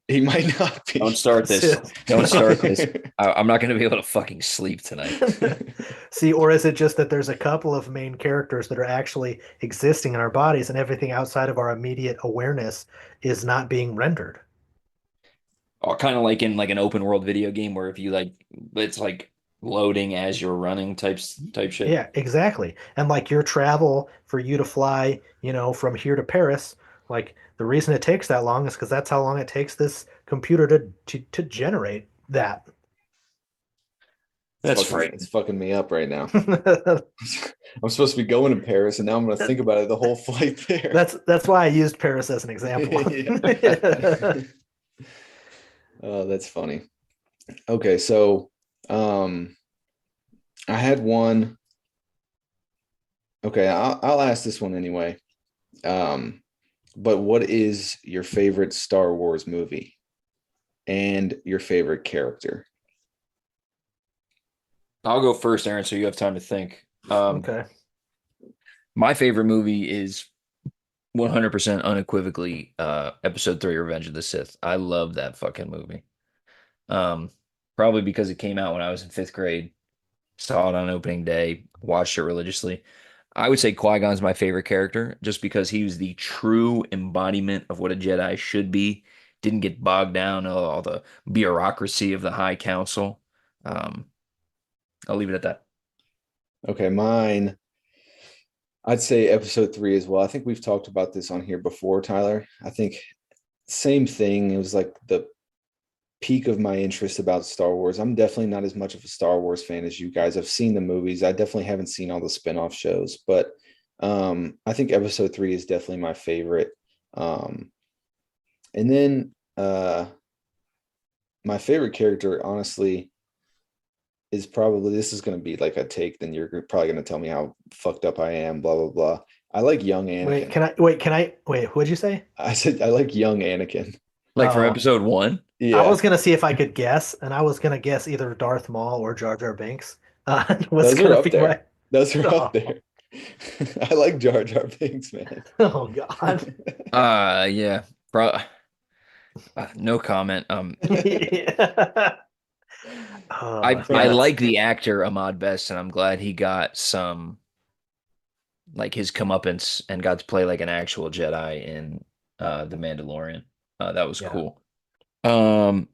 He might not Don't be. start this. Don't start this. See, I'm not gonna be able to fucking sleep tonight. or is it just that there's a couple of main characters that are actually existing in our bodies and everything outside of our immediate awareness is not being rendered? Or kind of like in like an open world video game where if you like it's like loading as you're running type shit. Yeah, exactly. And like your travel for you to fly, from here to Paris, like the reason it takes that long is because that's how long it takes this computer to generate that. That's It's frightening. fucking me up right now. I'm supposed to be going to Paris, and now I'm going to think about it the whole flight there. That's why I used Paris as an example. Yeah. Oh, that's funny. Okay, so um, I had one. Okay, I'll ask this one anyway. Um, but what is your favorite Star Wars movie and your favorite character? I'll go first, Aaron, so you have time to think. Okay. My favorite movie is 100% unequivocally episode 3 Revenge of the Sith. I love that fucking movie. Um Probably because it came out when I was in 5th grade, saw it on opening day, watched it religiously. I would say Qui-Gon's my favorite character just because he was the true embodiment of what a Jedi should be. Didn't get bogged down in all the bureaucracy of the High Council. Um, I'll leave it at that. Okay, mine. I'd say episode 3 as well. I think we've talked about this on here before, Tyler. I think same thing. It was like the peak of my interest about Star Wars. I'm definitely not as much of a Star Wars fan as you guys. I've seen the movies. I definitely haven't seen all the spin-off shows, but I think episode 3 is definitely my favorite. Um, and then my favorite character, honestly, is probably, this is going to be like a take, then you're probably going to tell me how fucked up I am, blah blah blah. I like young Wait, Anakin. can I what'd you say? I said I like young Anakin. Like from Oh, episode one. I Yeah, was gonna see if I could guess, and I was gonna guess either Darth Maul or Jar Jar Binks. Was those are gonna up be my there. Those are up oh, there. I like Jar Jar Binks, man. oh God. Yeah. Pro no comment. Yeah. I Yeah, like the actor Ahmad Best, and I'm glad he got some like his comeuppance and got to play like an actual Jedi in The Mandalorian. That was Yeah. cool. Um,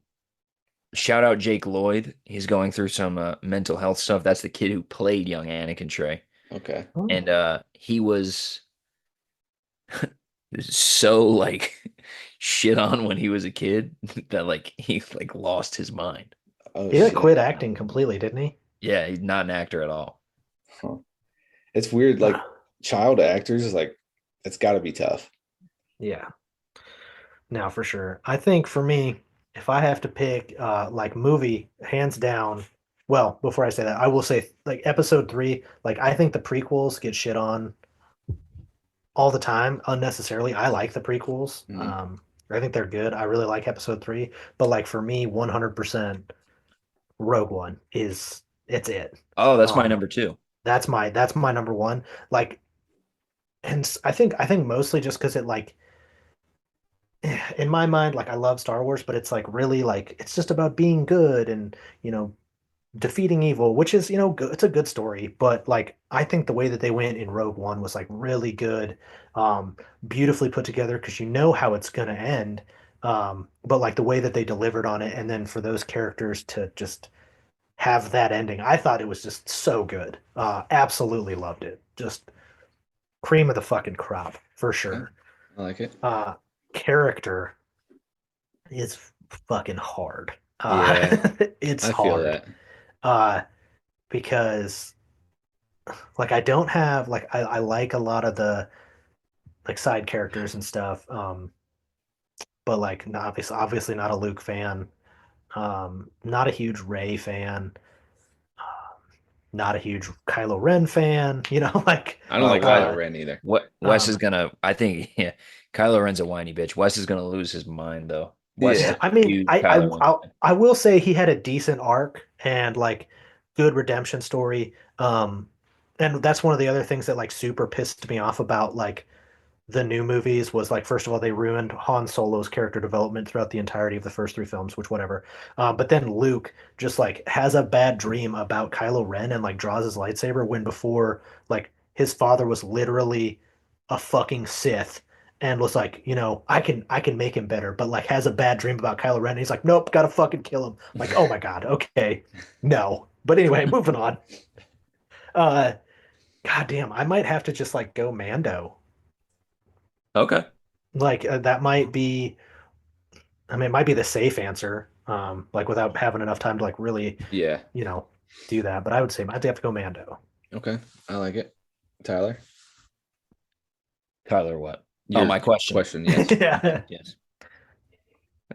Shout out Jake Lloyd. He's going through some mental health stuff. That's the kid who played young Anakin Trey, okay. and Oh. he was so like shit on when he was a kid that like he like lost his mind. Oh He like shit. quit acting completely, didn't he? Yeah, he's not an actor at all. Huh. It's weird, like child actors is like it's gotta be tough. Yeah. Now for sure. I think for me, if I have to pick like movie, hands down, well, before I say that, I will say like episode three, like I think the prequels get shit on all the time unnecessarily. I like the prequels. Mhm. I think they're good. I really like episode three, but like for me, 100% Rogue One is it's it. Oh, that's my Um, number two. that's my number one. Like, and I think mostly just because it like in my mind, like I love Star Wars, but it's like really like it's just about being good and you know defeating evil, which is good. It's a good story, but like I think the way that they went in Rogue One was like really good, um, beautifully put together because you know how it's gonna end, but like the way that they delivered on it, and then for those characters to just have that ending, I thought it was just so good. Absolutely loved it. Just cream of the fucking crop for Okay. sure. I like it. Uh, Character is fucking hard. Yeah, It's I feel hard. that. Uh, because like I don't have like I like a lot of the like side characters and stuff. But like obviously not a Luke fan. Not a huge Ray fan. Not a huge Kylo Ren fan. Like I don't Oh like well, Kylo Ren either. what Wes is um gonna I think yeah, Kylo Ren's a whiny bitch. Wes is gonna lose his mind though. Wes is Yeah. a I mean, huge Kylo Ren fan. I will say he had a decent arc and like good redemption story. And that's one of the other things that like super pissed me off about like the new movies was like first of all they ruined Han Solo's character development throughout the entirety of the first three films, which whatever. But then Luke just like has a bad dream about Kylo Ren and like draws his lightsaber when before like his father was literally a fucking Sith and was like, I can make him better, but like has a bad dream about Kylo Ren. And he's like, nope, gotta fucking kill him. Like, oh my God, okay, no. But anyway, moving on. Uh, God damn, I might have to just like go Mando. Okay. Like that might be, I mean, it might be the safe answer, like without having enough time to like really, Yeah. you know, do that. But I would say I'd have to go Mando. Okay. I like it. Tyler, Tyler, what? Oh, your my question. question, yes. Yeah. Yes.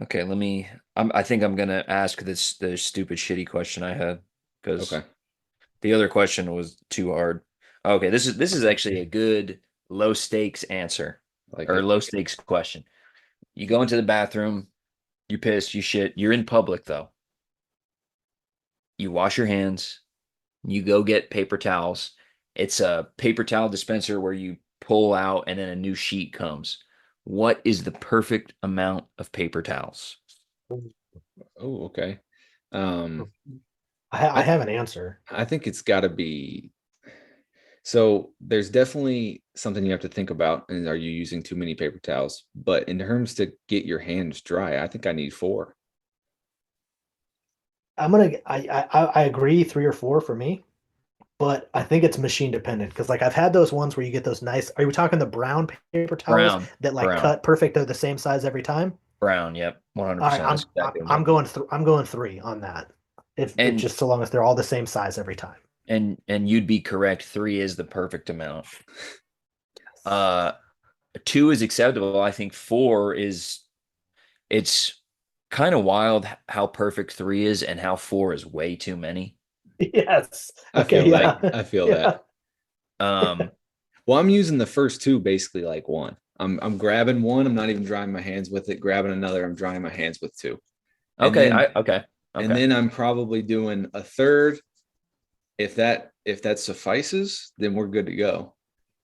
Okay, let me. I think I'm gonna ask the stupid shitty question I had because Okay. the other question was too hard. Okay, this is actually a good low stakes answer I like or it. low stakes question. You go into the bathroom, you piss, you shit. You're in public though. You wash your hands. You go get paper towels. It's a paper towel dispenser where you pull out and then a new sheet comes. What is the perfect amount of paper towels? Oh, okay. Um, I I have an answer. I think it's got to be, so there's definitely something you have to think about. And are you using too many paper towels? But in terms to get your hands dry, I think I need four. I agree three or four for me, but I think it's machine dependent because like I've had those ones where you get those nice. Are you talking the brown paper towels Brown, that like brown, cut perfect? They're the same size every time. brown. Yep, All right, 100%. I'm That's exactly what I'm I'm thinking. going three on that. If it And just so long as they're all the same size every time. and you'd be correct. Three is the perfect amount. Uh, two is acceptable. I think four is it's kind of wild how perfect three is and how four is way too many. Yes. I Okay. feel that. Yeah. I feel Yeah. that. Um, Well, I'm using the first two basically like one. I'm grabbing one. I'm not even drying my hands with it. Grabbing another. I'm drying my hands with two. And okay, then okay. I'm probably doing a third. If that suffices, then we're good to go.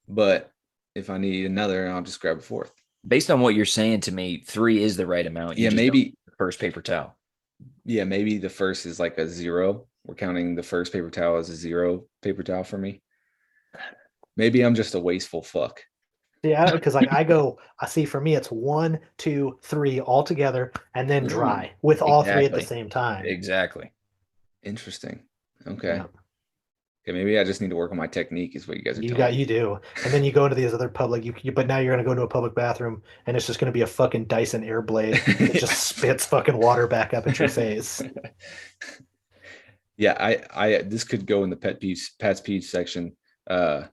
But if I need another, I'll just grab a fourth. Based on what you're saying to me, three is the right amount. You Yeah, just don't maybe. use the first paper towel. Yeah, maybe the first is like a zero. We're counting the first paper towel as a zero paper towel for me. Maybe I'm just a wasteful fuck. Yeah, because like I see for me it's one, two, three all together and then Ooh, dry with all three at the Exactly. same time. Exactly. interesting. Okay. Yeah. Okay, maybe I just need to work on my technique, is what you guys are You telling got me. you do. And then you go into these other public but now you're gonna go to a public bathroom and it's just gonna be a fucking Dyson air blade that just spits fucking water back up at your face. Yeah, I this could go in the Pat's peeves section. Uh,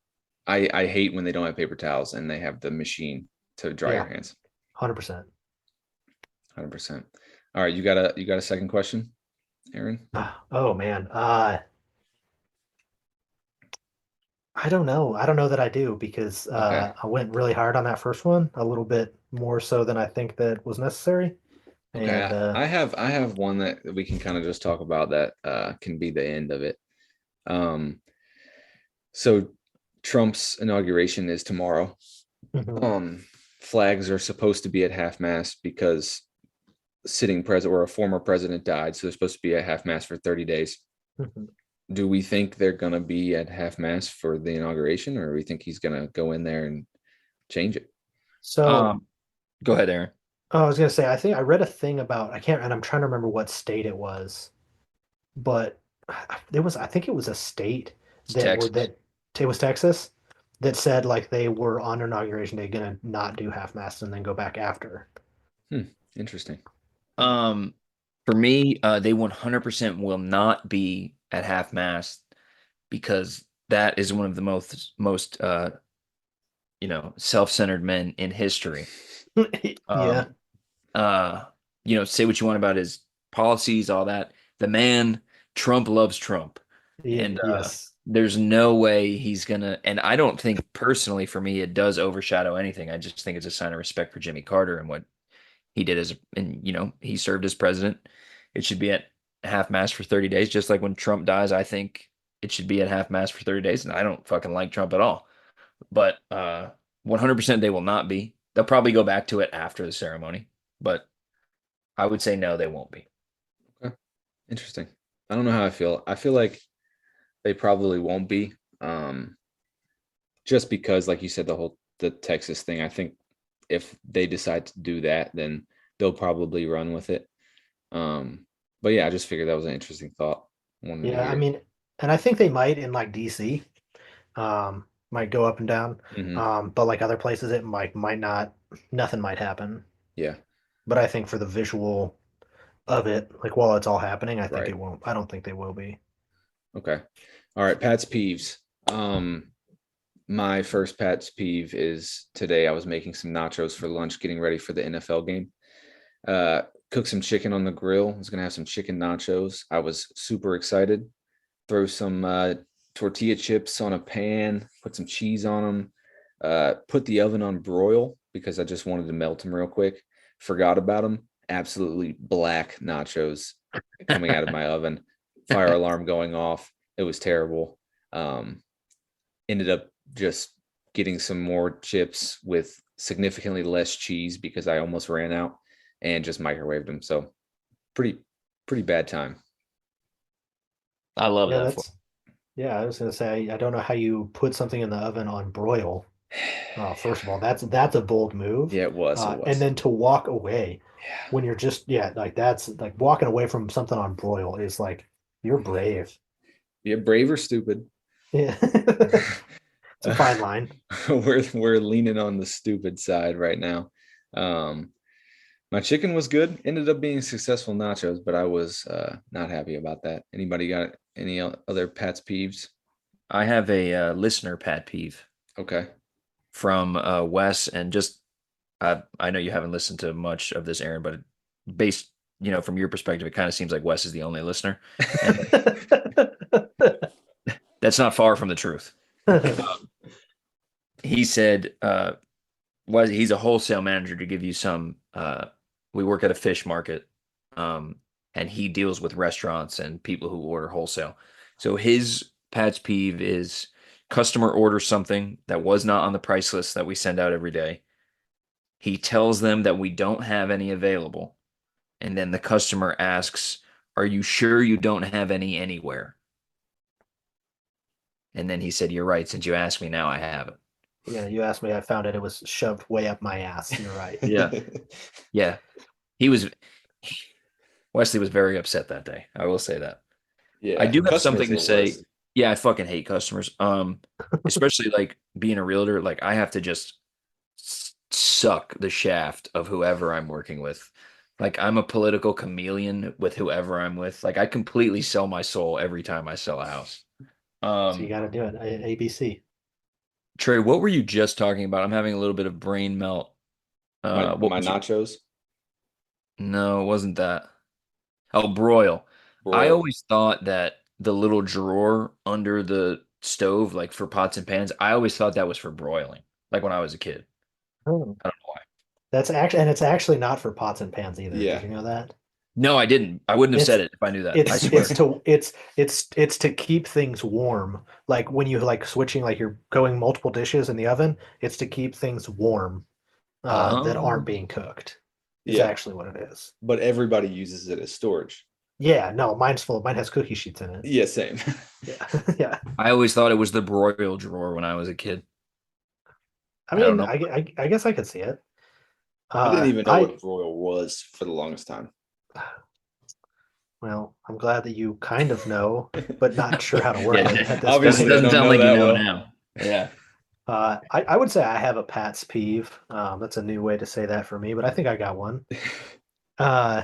I hate when they don't have paper towels and they have the machine to dry your Yeah, hands. 100%. 100%. All right, you got a second question, Aaron? Oh man. I don't know. I don't know that I do because Okay. I went really hard on that first one, a little bit more so than I think that was necessary. Okay. And I have one that we can kind of just talk about that can be the end of it. Um, so Trump's inauguration is tomorrow. mhm, Um, Flags are supposed to be at half mast because sitting president or a former president died, so they're supposed to be at half mast for 30 days. mhm. Do we think they're gonna be at half mast for the inauguration, or do we think he's gonna go in there and change it? So Um, Go ahead, Aaron. I was gonna say I think I read a thing about I can't and I'm trying to remember what state it was, but it was I think it was a state It's that were Texas. that it was Texas that said like they were on inauguration day gonna not do half mast and then go back after. Hmm, interesting. Um, for me, they 100% will not be at half mast because that is one of the most self-centered men in history. Yeah. Um, uh, say what you want about his policies, all that. The man, Trump loves Trump. And Yes. there's no way he's gonna, and I don't think personally for me it does overshadow anything. I just think it's a sign of respect for Jimmy Carter and what he did and he served as president. It should be at half mast for 30 days, just like when Trump dies. I think it should be at half mast for 30 days, and I don't fucking like Trump at all. But 100% they will not be. They'll probably go back to it after the ceremony, but I would say no, they won't be. Okay, interesting. I don't know how I feel. I feel like they probably won't be. Just because, like you said, the Texas thing. I think if they decide to do that, then they'll probably run with it. But yeah, I just figured that was an interesting thought. Wanted to Yeah, I hear. mean, and I think they might in like DC, might go up and down. Hmm. But like other places it might not, nothing might happen. Yeah, But I think for the visual of it, like while it's all happening, I think right. it won't. I don't think they will be. Okay. All right, Pat's peeves. My first Pat's peeve is today I was making some nachos for lunch, getting ready for the NFL game. Uh, Cooked some chicken on the grill. I was gonna have some chicken nachos. I was super excited. Throw some tortilla chips on a pan, put some cheese on them, put the oven on broil because I just wanted to melt them real quick. Forgot about them. Absolutely black nachos coming out of my oven. Fire alarm going off. It was terrible. Um, Ended up just getting some more chips with significantly less cheese because I almost ran out and just microwaved them. So pretty pretty bad time. I love Yeah, that for that's yeah. I was gonna say I don't know how you put something in the oven on broil. First of all, that's a bold move. Yeah, it was. It And was. then to walk away Yeah. when you're just yeah, like that's like walking away from something on broil is like you're brave. Yeah, brave or stupid. Yeah. It's a fine line. We're leaning on the stupid side right now. Um, my chicken was good. Ended up being successful nachos, but I was not happy about that. Anybody got any other Pat's peeves? I have a listener pet peeve Okay. from Wes, and just I know you haven't listened to much of this, Aaron, but based from your perspective, it kind of seems like Wes is the only listener. And That's not far from the truth. He said, he's a wholesale manager to give you some. We work at a fish market, and he deals with restaurants and people who order wholesale. So his Pat's peeve is customer orders something that was not on the price list that we send out every day. He tells them that we don't have any available. And then the customer asks, "Are you sure you don't have any anywhere?" And then he said, "You're right. Since you asked me now, I have it." Yeah, you asked me, I found it. It was shoved way up my ass. You're right. Yeah. Yeah. Wesley was very upset that day. I will say that. Yeah, I do have customers something are to the say. worst. Yeah, I fucking hate customers. Especially like being a realtor, like I have to just suck the shaft of whoever I'm working with. Like I'm a political chameleon with whoever I'm with. Like I completely sell my soul every time I sell a house. So you got to do it. ABC. Trey, what were you just talking about? I'm having a little bit of brain melt. What My was you? nachos No, it wasn't that. Oh, broil. I broiled. always thought that the little drawer under the stove, like for pots and pans, I always thought that was for broiling, like when I was a kid. Oh. I don't know why. That's actually, and it's actually not for pots and pans either. Did Yeah. you know that? No, I didn't. I wouldn't have It's said it if I knew that. I it's swear. it's to keep things warm. Like when you like switching, like you're going multiple dishes in the oven, it's to keep things warm that aren't Oh, being cooked. Is Yeah, actually what it is. but everybody uses it as storage. Yeah, no, mine's full. Mine has cookie sheets in it. Yeah, same. Yeah, yeah. I always thought it was the broil drawer when I was a kid. I I don't mean, know. I guess I could see it. I didn't even know I what broil was for the longest time. Well, I'm glad that you kind of know, but not sure how to work Yeah, it at this doesn't Obviously, I point. doesn't don't sound know like you that know well. now. Yeah. I would say I have a Pat's peeve. That's a new way to say that for me, but I think I got one. Uh,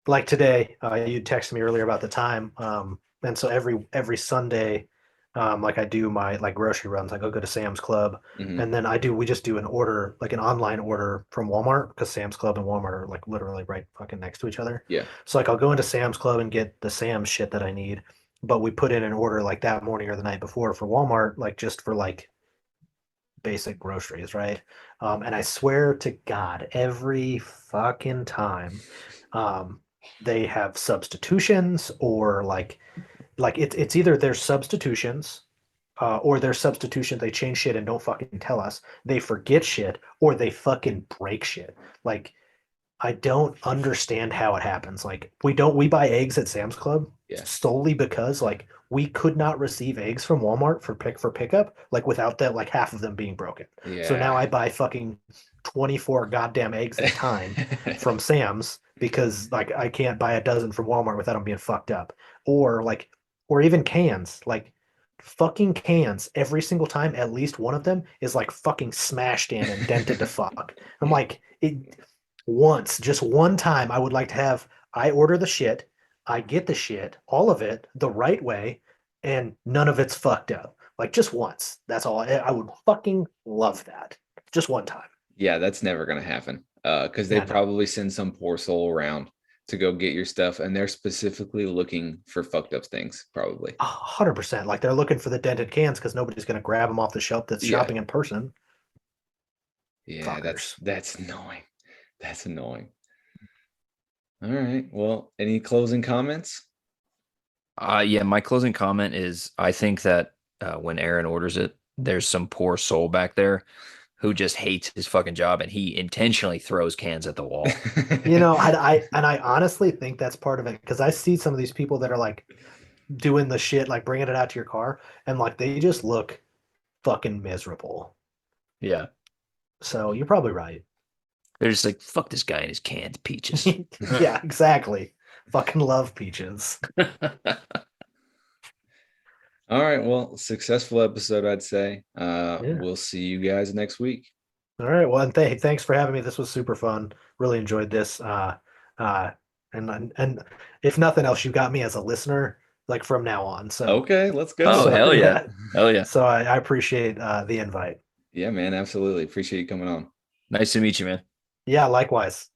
like today, you texted me earlier about the time, and so every Sunday, like I do my like grocery runs. Like I'll go to Sam's Club, Mhm. and then we just do an order, like an online order from Walmart, because Sam's Club and Walmart are like literally right fucking next to each other. Yeah. So like I'll go into Sam's Club and get the Sam's shit that I need, but we put in an order like that morning or the night before for Walmart, like just for like basic groceries, right? And I swear to God, every fucking time, um, they have substitutions or like it's either there's substitutions or their substitution they change shit and don't fucking tell us. They forget shit or they fucking break shit. Like I don't understand how it happens. Like we buy eggs at Sam's Club Yeah. solely because like we could not receive eggs from Walmart for pickup like without that like half of them being broken. So now Yeah. I buy fucking 24 goddamn eggs at a time from Sam's because like I can't buy a dozen from Walmart without them being fucked up. Or like or even cans. Like fucking cans every single time at least one of them is like fucking smashed in and dented to fuck. I'm like it once, just one time, I would like to have I order the shit, I get the shit, all of it the right way, and none of it's fucked up. Like just once. That's all. I would fucking love that. Just one time. Yeah, that's never gonna happen. Because they Yeah, no. probably send some poor soul around to go get your stuff, and they're specifically looking for fucked up things, probably. 100%. Like they're looking for the dented cans because nobody's gonna grab them off the shelf that's Yeah. shopping in person. Yeah, Fuckers. that's annoying. That's annoying. All right. Well, any closing comments? Yeah, my closing comment is I think that when Aaron orders it, there's some poor soul back there who just hates his fucking job and he intentionally throws cans at the wall. I honestly think that's part of it because I see some of these people that are like doing the shit, like bringing it out to your car, and like they just look fucking miserable. Yeah. So you're probably right. They're just like, fuck this guy and his canned peaches. Yeah, exactly. Fucking love peaches. All right. Well, successful episode, I'd say. Yeah. We'll see you guys next week. All right. Well, and thanks for having me. This was super fun. Really enjoyed this. Uh, and if nothing else, you got me as a listener, like from now on. So, Okay, let's Oh, go. hell yeah. yeah. Hell yeah. So I appreciate the invite. Yeah, man. Absolutely. Appreciate you coming on. Nice to meet you, man. Yeah, likewise.